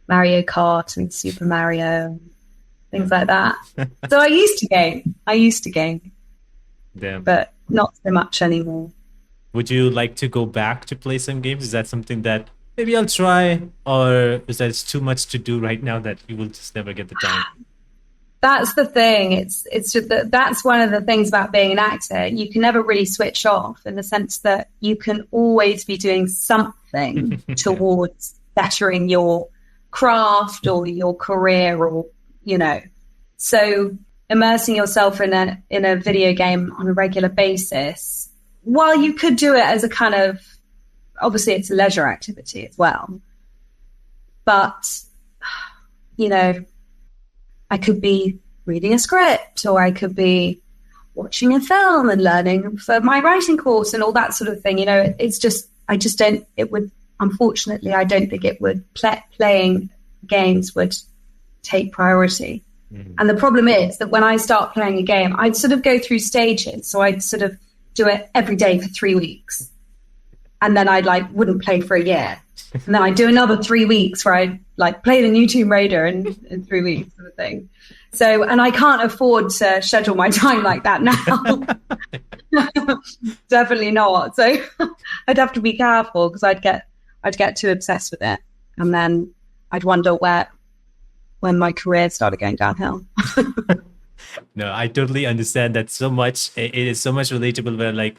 Mario Kart and Super Mario, things like that. So I used to game. Damn. But not so much anymore. Would you like to go back to play some games? Is that something that maybe I'll try, or is that it's too much to do right now that you will just never get the time? That's the thing. It's just that's one of the things about being an actor. You can never really switch off, in the sense that you can always be doing something towards bettering your craft or your career, or So immersing yourself in a video game on a regular basis, while you could do it as a kind of, obviously it's a leisure activity as well, but I could be reading a script, or I could be watching a film and learning for my writing course and all that sort of thing. It's just, I don't think it would playing games would take priority. And the problem is that when I start playing a game, I'd sort of go through stages. So I'd sort of do it every day for 3 weeks. And then I'd wouldn't play for a year. And then I'd do another 3 weeks where I'd play the new Tomb Raider in 3 weeks, sort of thing. So, and I can't afford to schedule my time like that now. Definitely not. So I'd have to be careful, because I'd get too obsessed with it. And then I'd wonder when my career started going downhill. No, I totally understand that so much. It is so much relatable, where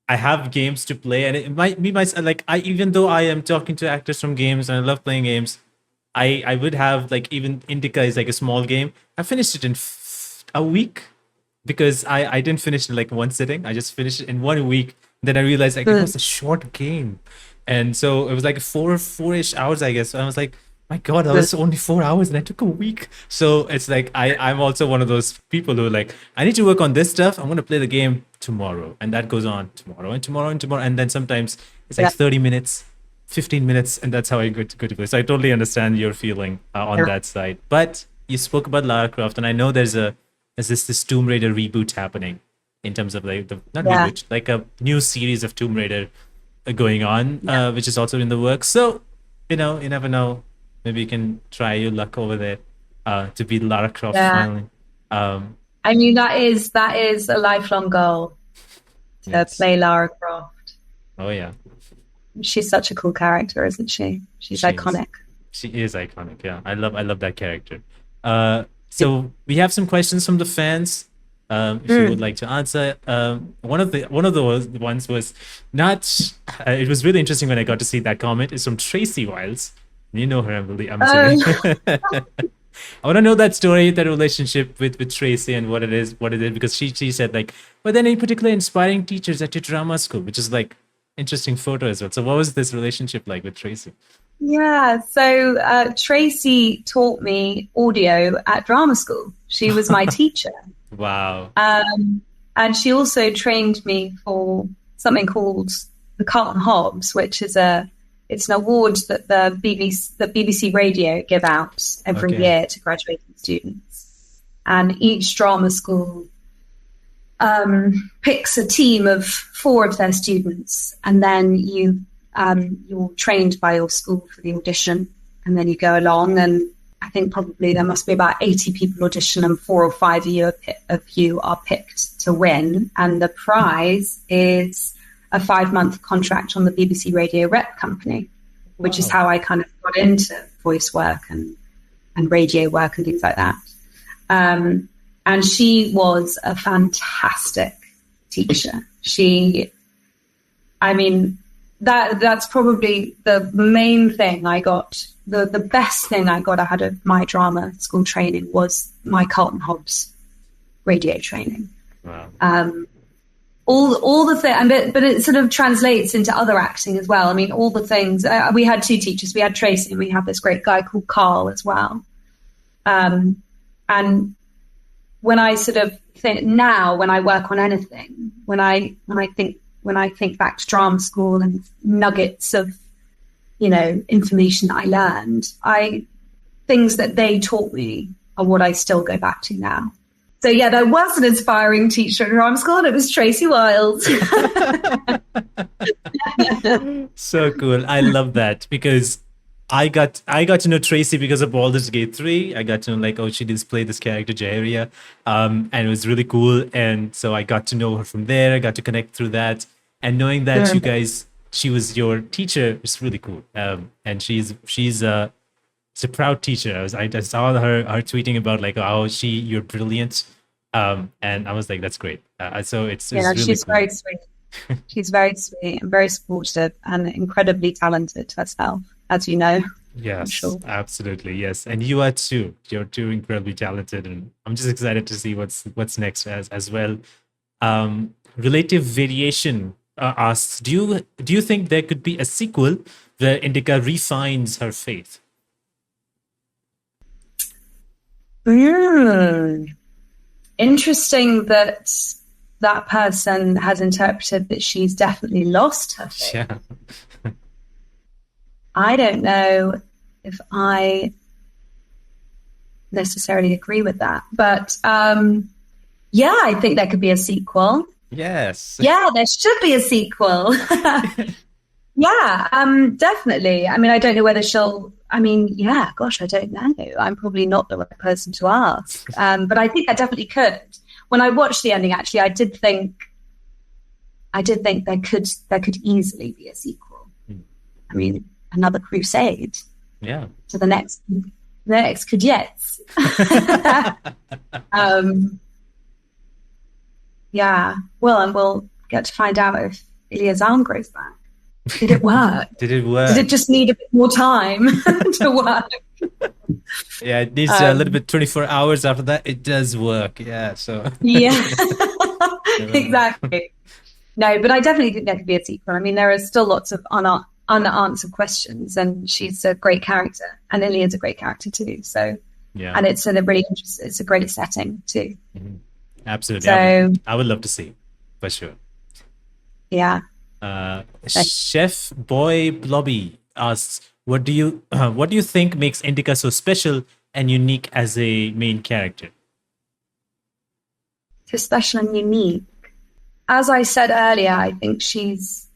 I have games to play, and it might be even though I am talking to actors from games and I love playing games, I would have even Indika is a small game. I finished it in a week, because I didn't finish it in one sitting. I just finished it in 1 week. Then I realized it was a short game, and so it was four-ish hours, I guess. So I was like, my God, that was only 4 hours, and I took a week. So it's I'm also one of those people who I need to work on this stuff. I'm going to play the game tomorrow. And that goes on tomorrow and tomorrow and tomorrow. And then sometimes it's 30 minutes, 15 minutes, and that's how I go to play. So I totally understand your feeling on that side. But you spoke about Lara Croft, and I know there's this Tomb Raider reboot happening, in terms of reboot, a new series of Tomb Raider going on, which is also in the works. So, you never know. Maybe you can try your luck over there to be Lara Croft finally. I mean, that is a lifelong goal, to play Lara Croft. Oh yeah, she's such a cool character, isn't she? She's iconic. She is iconic. Yeah, I love that character. So we have some questions from the fans. If you would like to answer, one of the ones was not. It was really interesting when I got to see that comment. It's from Tracy Wiles. You know her, I'm assuming. I want to know that story, that relationship with Tracy, and what it is, because she said but then any particular inspiring teachers at your drama school, which is interesting photo as well. So what was this relationship like with Tracy? Yeah, so Tracy taught me audio at drama school. She was my teacher. Wow. And she also trained me for something called the Carlton Hobbs, which is it's an award that the BBC Radio give out every year to graduating students. And each drama school picks a team of 4 of their students, and then you're trained by your school for the audition, and then you go along and I think probably there must be about 80 people audition and 4 or 5 of you are picked to win. And the prize is a 5-month contract on the BBC Radio Rep Company, which is how I kind of got into voice work and radio work and things like that. And she was a fantastic teacher. That's probably the main thing I got. The best thing I got out of my drama school training was my Carlton Hobbs radio training. Wow. All the things, but it sort of translates into other acting as well. I mean, all the things. We had 2 teachers. We had Tracy, and we had this great guy called Carl as well. And when I sort of think now, when I work on anything, when I think back to drama school and nuggets of, information that I learned, things that they taught me are what I still go back to now. So yeah, there was an inspiring teacher at drama school, and it was Tracy Wilde. So cool. I love that, because I got to know Tracy because of Baldur's Gate 3. I got to know she did play this character Jaeria, and it was really cool. And so I got to know her from there. I got to connect through that, and knowing that she was your teacher is really cool. And she's a proud teacher. I saw her tweeting about you're brilliant, and I was like, that's great. So it's really she's cool. Very sweet. She's very sweet and very supportive and incredibly talented herself, as you know. Yes, sure. Absolutely. Yes. And you are too. You're too incredibly talented. And I'm just excited to see what's next as well. Relative Variation asks, do you think there could be a sequel where Indika refines her faith? Interesting that person has interpreted that she's definitely lost her faith. Yeah. I don't know if I necessarily agree with that, but I think there could be a sequel. Yes. Yeah, there should be a sequel. Definitely. I mean, I don't know whether she'll. I don't know. I'm probably not the right person to ask, but I think that definitely could. When I watched the ending, actually, I did think there could easily be a sequel. I mean, another crusade. Yeah. To the next Cadets. Well, and we'll get to find out if Ilya's arm grows back. Did it work? Did it work? Did it just need a bit more time to work? Yeah, it needs a little bit 24 hours after that. It does work. Yeah, so. Yeah, exactly. No, but I definitely think there could be a sequel. I mean, there are still lots of unanswered questions, and she's a great character, and Ilya's a great character too. So, and it's it's a great setting too. Mm-hmm. Absolutely. So, I would love to see, for sure. Yeah. Chef Boy Blobby asks, what do you think makes Indika so special and unique as a main character? So special and unique. As I said earlier, I think she's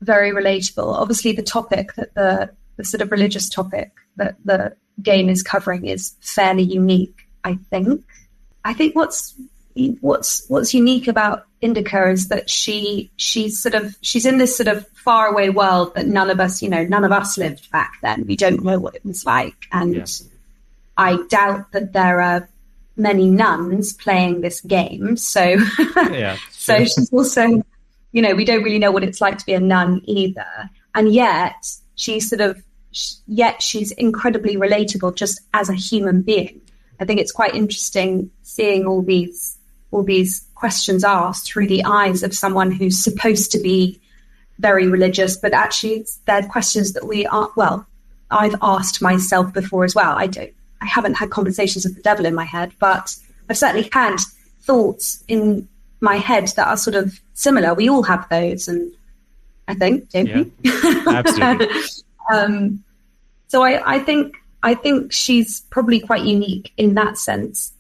very relatable. Obviously, the topic that the sort of religious topic that the game is covering is fairly unique, I think. I think what's unique about Indika is that she's in this sort of faraway world that none of us lived back then. We don't know what it was like, and I doubt that there are many nuns playing this game. So, so she's also, we don't really know what it's like to be a nun either, and yet she's incredibly relatable just as a human being. I think it's quite interesting seeing all these questions asked through the eyes of someone who's supposed to be very religious, but actually they're questions that I've asked myself before as well. I haven't had conversations with the devil in my head, but I've certainly had thoughts in my head that are sort of similar. We all have those, and I think, don't we? Absolutely. So I think she's probably quite unique in that sense.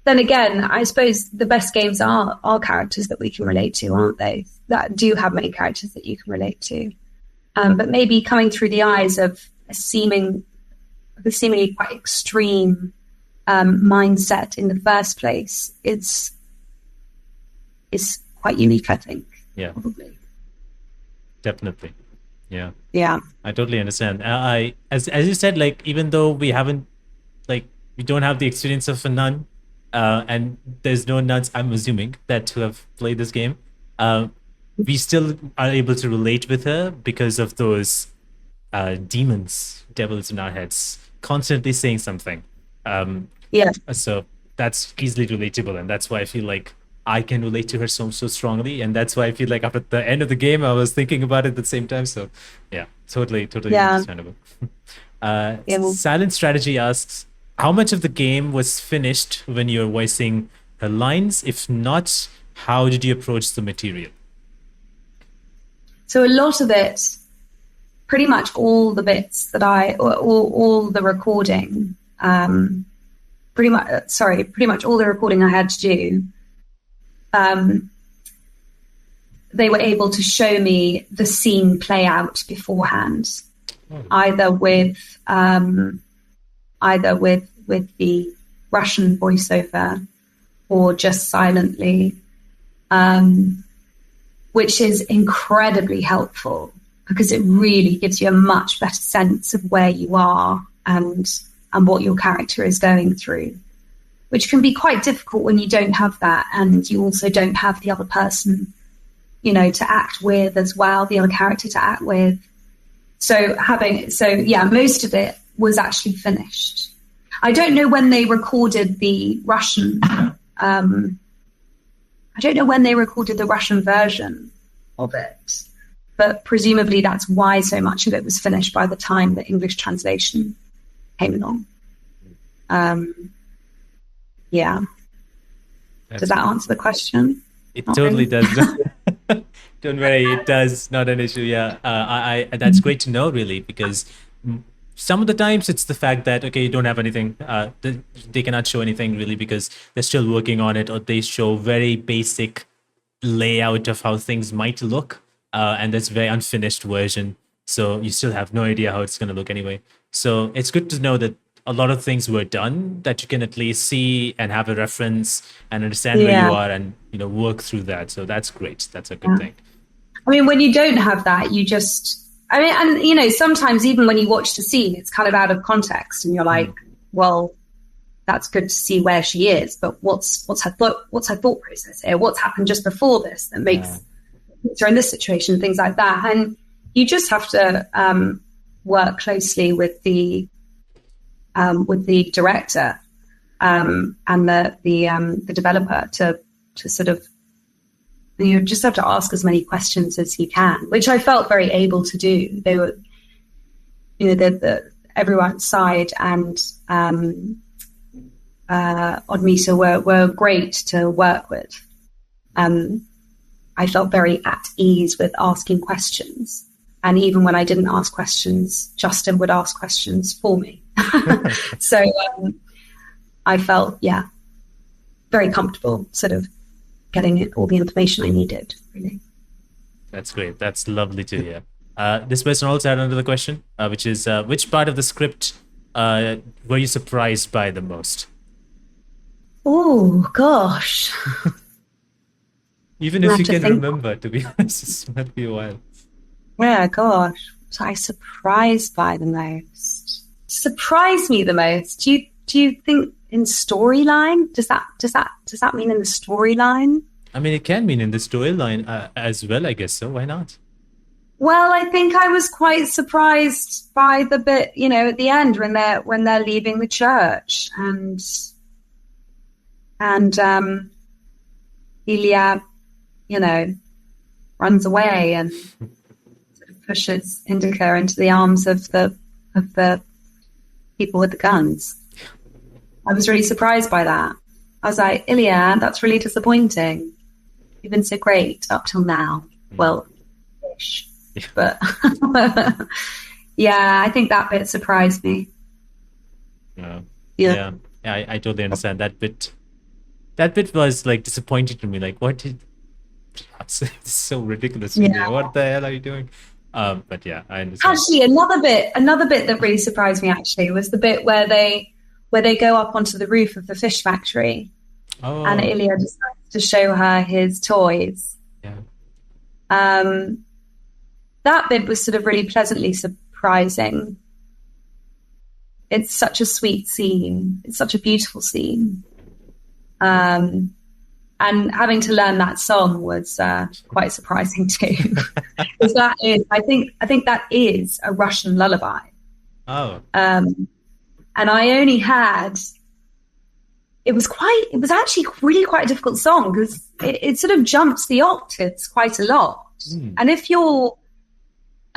Then again, I suppose the best games are characters that we can relate to, aren't they? That do have many characters that you can relate to. But maybe coming through the eyes of a seeming the seemingly quite extreme mindset in the first place is quite unique, I think. Yeah, probably. definitely. Yeah, Yeah. I totally understand. As you said, like even though we haven't, like we don't have the experience of a nun, and there's no nuns, I'm assuming, that who have played this game, we still are able to relate with her because of those devils in our heads, constantly saying something. Yeah. So that's easily relatable, and that's why I feel like I can relate to her so strongly, and that's why I feel like after the end of the game, I was thinking about it at the same time. So yeah, totally Yeah. understandable. Yeah, well, Silent Strategy asks, how much of the game was finished when you're voicing her lines? If not, how did you approach the material? so a lot of it, pretty much all the bits that all the recording, pretty much all the recording I had to do, they were able to show me the scene play out beforehand, either with the Russian voiceover or just silently, which is incredibly helpful because it really gives you a much better sense of where you are and what your character is going through, which can be quite difficult when you don't have that, and you also don't have the other person, to act with as well, the other character to act with. So most of it was actually finished. I don't know when they recorded the Russian. I don't know when they recorded the Russian version of it, but presumably that's why so much of it was finished by the time the English translation came along. Yeah. Does that answer the question? It Not totally really. does. Don't worry, it does. Not an issue. Yeah, that's great to know, really, because some of the times it's the fact that okay, you don't have anything. They cannot show anything really because they're still working on it, or they show very basic layout of how things might look, and that's very unfinished version. So you still have no idea how it's going to look anyway. So it's good to know that a lot of things were done that you can at least see and have a reference and understand where you are and work through that. So that's great. That's a good thing. I mean, when you don't have that, sometimes even when you watch the scene, it's kind of out of context, and you're like, well, that's good to see where she is, but what's her thought process here? What's happened just before this that makes her in this situation? Things like that, and you just have to work closely with the director and the developer to sort of. You just have to ask as many questions as you can, which I felt very able to do. They were, everyone's side and Oddmeter were great to work with. I felt very at ease with asking questions. And even when I didn't ask questions, Justin would ask questions for me. So I felt, very comfortable sort of getting all the information I needed, really. That's great. That's lovely to hear. This person also had another question, which is, which part of the script were you surprised by the most? Oh, gosh. Even if you can remember, to be honest, it might be a while. Yeah, gosh. Was I surprised by the most? Surprised me the most? Do you think in storyline? Does that mean in the storyline? I mean, it can mean in the storyline as well, I guess so. Why not? Well, I think I was quite surprised by the bit, at the end when they're leaving the church and Ilya, runs away and sort of pushes Indika into the arms of the people with the guns. I was really surprised by that. I was like, Ilya, that's really disappointing. You've been so great up till now. Well, ish. But I think that bit surprised me. Yeah, I totally understand that bit. That bit was like disappointing to me. Like, what did? This is so ridiculous. Yeah. What the hell are you doing? But yeah, I understand. Actually, another bit that really surprised me actually was the bit where they go up onto the roof of the fish factory, and Oh, Ilya decides to show her his toys. yeah. That bit was sort of really pleasantly surprising. It's such a sweet scene. It's such a beautiful scene. And having to learn that song was quite surprising too. Because that is, I think that is a Russian lullaby. Oh, And I only had, it was actually really quite a difficult song because it sort of jumps the octaves quite a lot. And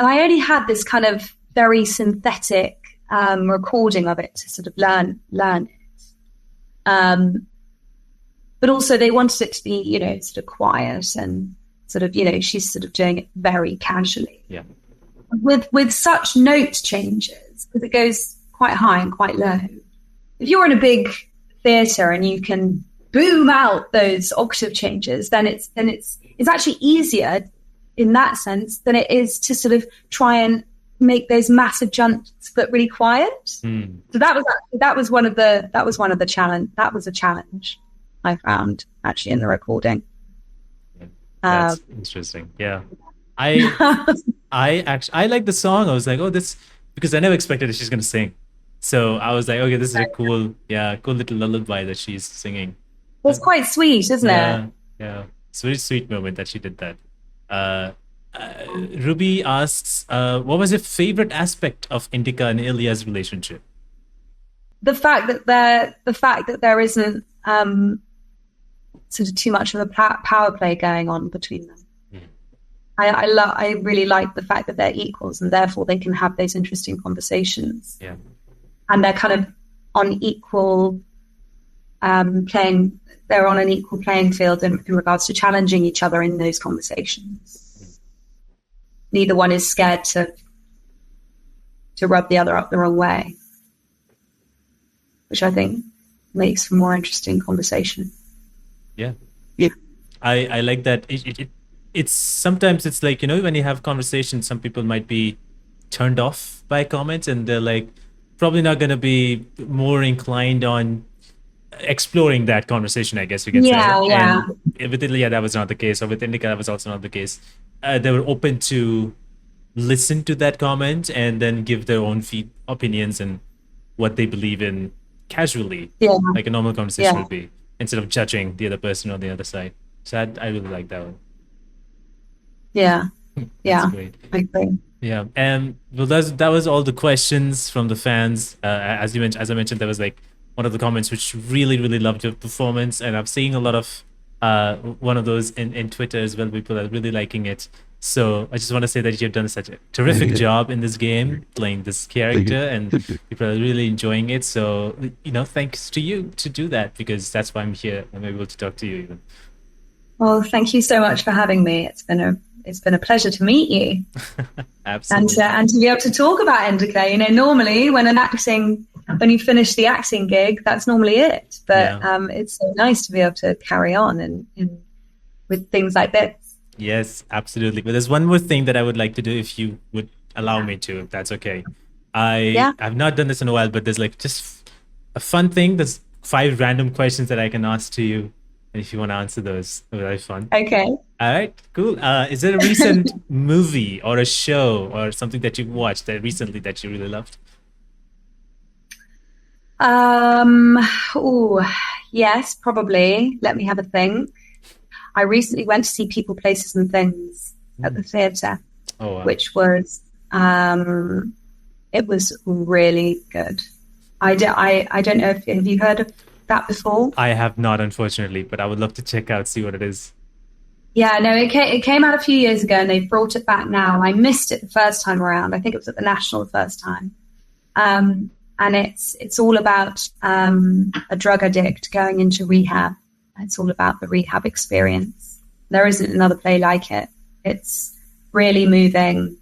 I only had this kind of very synthetic recording of it to sort of learn it. But also they wanted it to be, sort of quiet and sort of, she's sort of doing it very casually. yeah. With such note changes, because it goes quite high and quite low. If you're in a big theatre and you can boom out those octave changes, then it's actually easier in that sense than it is to sort of try and make those massive jumps but really quiet. So that was a challenge I found actually in the recording. That's interesting. Yeah. I like the song. I was like, oh, this, because I never expected that she's gonna sing. So I was like, okay, this is a cool little lullaby that she's singing. It's quite sweet, isn't it? Yeah. It's a very sweet moment that she did that. Ruby asks, what was your favorite aspect of Indika and Ilya's relationship? The fact that there isn't sort of too much of a power play going on between them. I really like the fact that they're equals and therefore they can have those interesting conversations. Yeah. And they're kind of on equal they're on an equal playing field in regards to challenging each other in those conversations. Neither one is scared to rub the other up the wrong way, which I think makes for more interesting conversation. Yeah. I like that. It's sometimes it's like, when you have conversations, some people might be turned off by comments and they're like probably not going to be more inclined on exploring that conversation, I guess you can say. Yeah. And with Ilya, that was not the case. Or with Indika, that was also not the case. They were open to listen to that comment and then give their own opinions and what they believe in casually, like a normal conversation would be, instead of judging the other person on the other side. So I really like that one. Yeah. That's great. I agree. Yeah, and well, that was all the questions from the fans. As I mentioned, there was like one of the comments which really, really loved your performance, and I'm seeing a lot of one of those in Twitter as well. People are really liking it. So I just want to say that you've done such a terrific job in this game, playing this character, and people are really enjoying it. So thanks to you to do that, because that's why I'm here. I'm able to talk to you even. Well, thank you so much for having me. It's been a pleasure to meet you. Absolutely. And to be able to talk about Indika. Normally when you finish the acting gig, that's normally it. But it's so nice to be able to carry on with things like this. Yes, absolutely. But there's one more thing that I would like to do, if you would allow me to, if that's okay. I've not done this in a while, but there's like just a fun thing. There's 5 random questions that I can ask to you. And if you want to answer those, it would be very fun. Okay. All right, cool. Is there a recent movie or a show or something that you've watched recently that you really loved? Yes, probably. Let me have a think. I recently went to see People, Places and Things at the theatre, which was it was really good. I don't know if have you heard of that before? I have not, unfortunately, but I would love to check out, see what it is. Yeah, no, it came out a few years ago and they've brought it back now. I missed it the first time around. I think it was at the National the first time. And it's all about a drug addict going into rehab. It's all about the rehab experience. There isn't another play like it. It's really moving.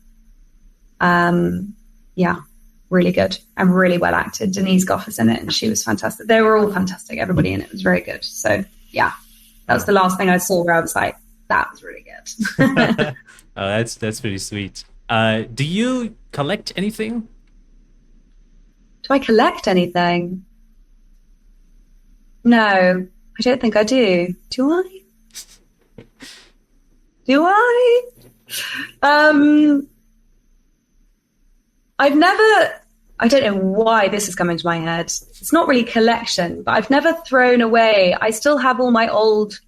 Really good and really well acted. Denise Goff is in it and she was fantastic. They were all fantastic. Everybody in it was very good. So yeah, that was the last thing I saw where I was like, that was really good. Oh, that's pretty sweet. Do you collect anything? Do I collect anything? No, I don't think I do. Do I? Do I? Um, I've never, I don't know why this is coming to my head. It's not really collection, but I've never thrown away. I still have all my old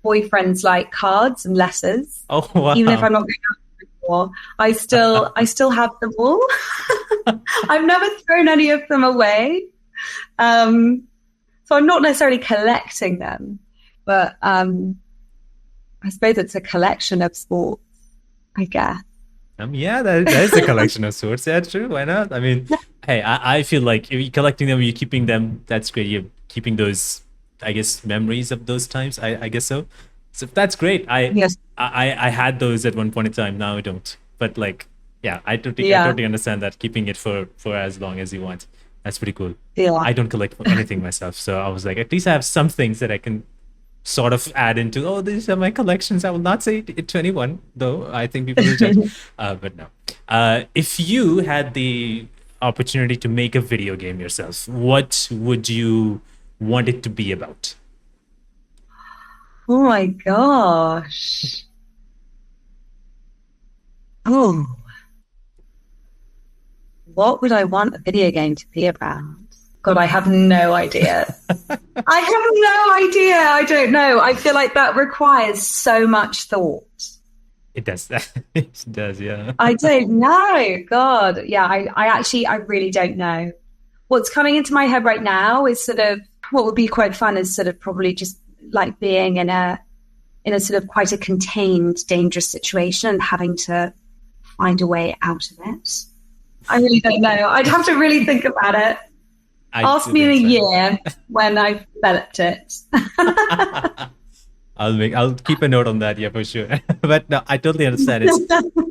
boyfriend's like cards and letters, Oh, wow. even if I'm not going out anymore. I still have them all. I've never thrown any of them away. So I'm not necessarily collecting them, but I suppose it's a collection of sports, I guess. Yeah, that is a collection of sorts. Yeah, true. Why not? I mean, hey, I feel like if you're collecting them, you're keeping them. That's great. You're keeping those, I guess, memories of those times. I guess so. So that's great. Yes. I had those at one point in time. Now I don't. But like, yeah, I Yeah. totally understand that keeping it for as long as you want. That's pretty cool. Yeah. I don't collect anything myself, so I was like, at least I have some things that I can sort of add into. Oh, these are my collections. I will not say it to anyone, though. I think people will judge. But no. If you had the opportunity to make a video game yourself, what would you want it to be about? Oh my gosh. Oh, what would I want a video game to be about? God, I have no idea. I have no idea. I don't know. I feel like that requires so much thought. It does. It does, yeah. I don't know. God. Yeah, I really don't know. What's coming into my head right now is sort of what would be quite fun is sort of probably just like being in a sort of quite a contained, dangerous situation and having to find a way out of it. I really don't know. I'd have to really think about it. Ask me in a year when I've developed it. I'll keep a note on that, yeah, for sure. But no, I totally understand.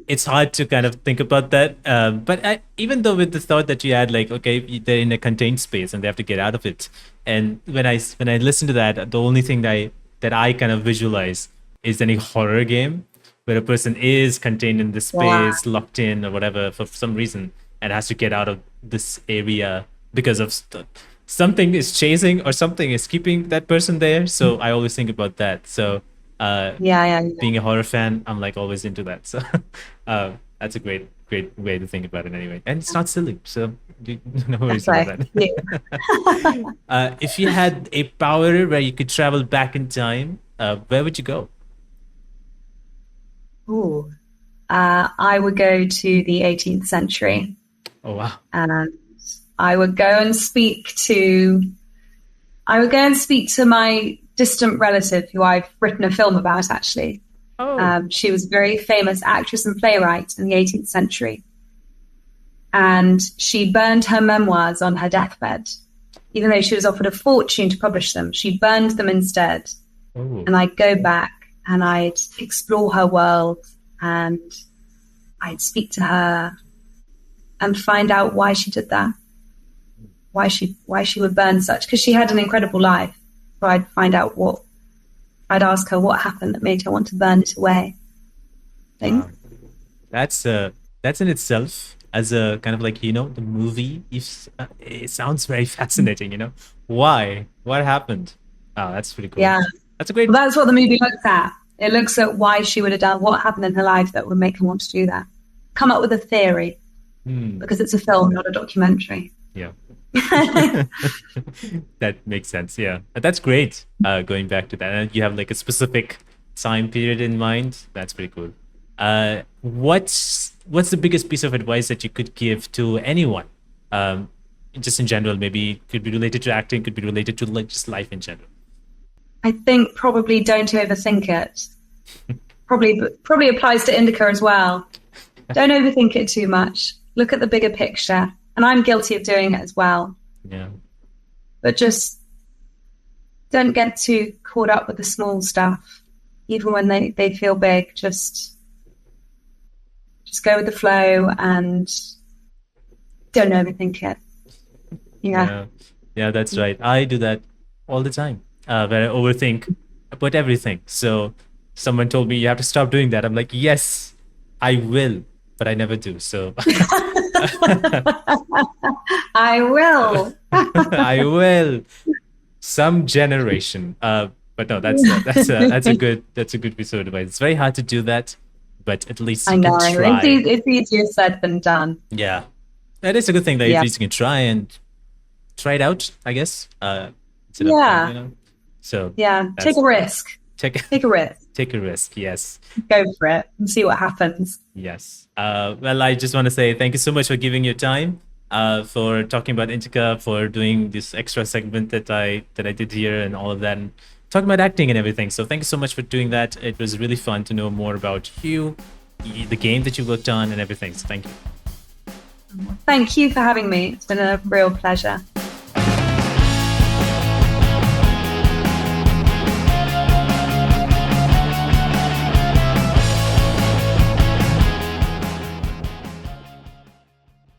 It's hard to kind of think about that. But even though with the thought that you had, like, okay, they're in a contained space and they have to get out of it. And when I listen to that, the only thing that I kind of visualize is any horror game where a person is contained in this space, locked in or whatever for some reason, and has to get out of this area because of something is chasing or something is keeping that person there. So I always think about that. So yeah. being a horror fan, I'm like always into that. So that's a great way to think about it anyway. And it's not silly. So no worries about that. Yeah. If you had a power where you could travel back in time, where would you go? Ooh. I would go to the 18th century. Oh, wow. And I would go and speak to my distant relative who I've written a film about, actually. Oh. She was a very famous actress and playwright in the 18th century. And she burned her memoirs on her deathbed. Even though she was offered a fortune to publish them, she burned them instead. Oh. And I'd go back and I'd explore her world and I'd speak to her and find out why she did that. Why she would burn such, because she had an incredible life. So I'd find out I'd ask her what happened that made her want to burn it away. Wow. That's in itself as a kind of like, the movie. It sounds very fascinating. Why? What happened? Oh, that's pretty cool. Yeah, that's a great. Well, that's what the movie looks at. It looks at why she would have done what happened in her life that would make her want to do that. Come up with a theory, because it's a film, not a documentary. Yeah. That makes sense. Yeah, that's great. Going back to that, and you have like a specific time period in mind. That's pretty cool. What's the biggest piece of advice that you could give to anyone? Just in general, maybe could be related to acting, could be related to like just life in general. I think probably don't overthink it. Probably applies to Indika as well. Don't overthink it too much. Look at the bigger picture. And I'm guilty of doing it as well. Yeah. But just don't get too caught up with the small stuff. Even when they feel big, just go with the flow and don't overthink it. Yeah, that's right. I do that all the time. Where I overthink about everything. So someone told me you have to stop doing that. I'm like, yes, I will. but I never do. So I will. I will. Some generation. But no, that's a good piece of advice. It's very hard to do that, but at least you can try. It's easier said than done. Yeah, that is a good thing that at least you can try it out, I guess. Instead of, So take a risk. Take a risk. Take a risk. Yes. Go for it and see what happens. Yes. Well, I just want to say thank you so much for giving your time, for talking about Indika, for doing this extra segment that I did here and all of that, and talking about acting and everything. So thank you so much for doing that. It was really fun to know more about you, the game that you worked on, and everything. So thank you. Thank you for having me. It's been a real pleasure.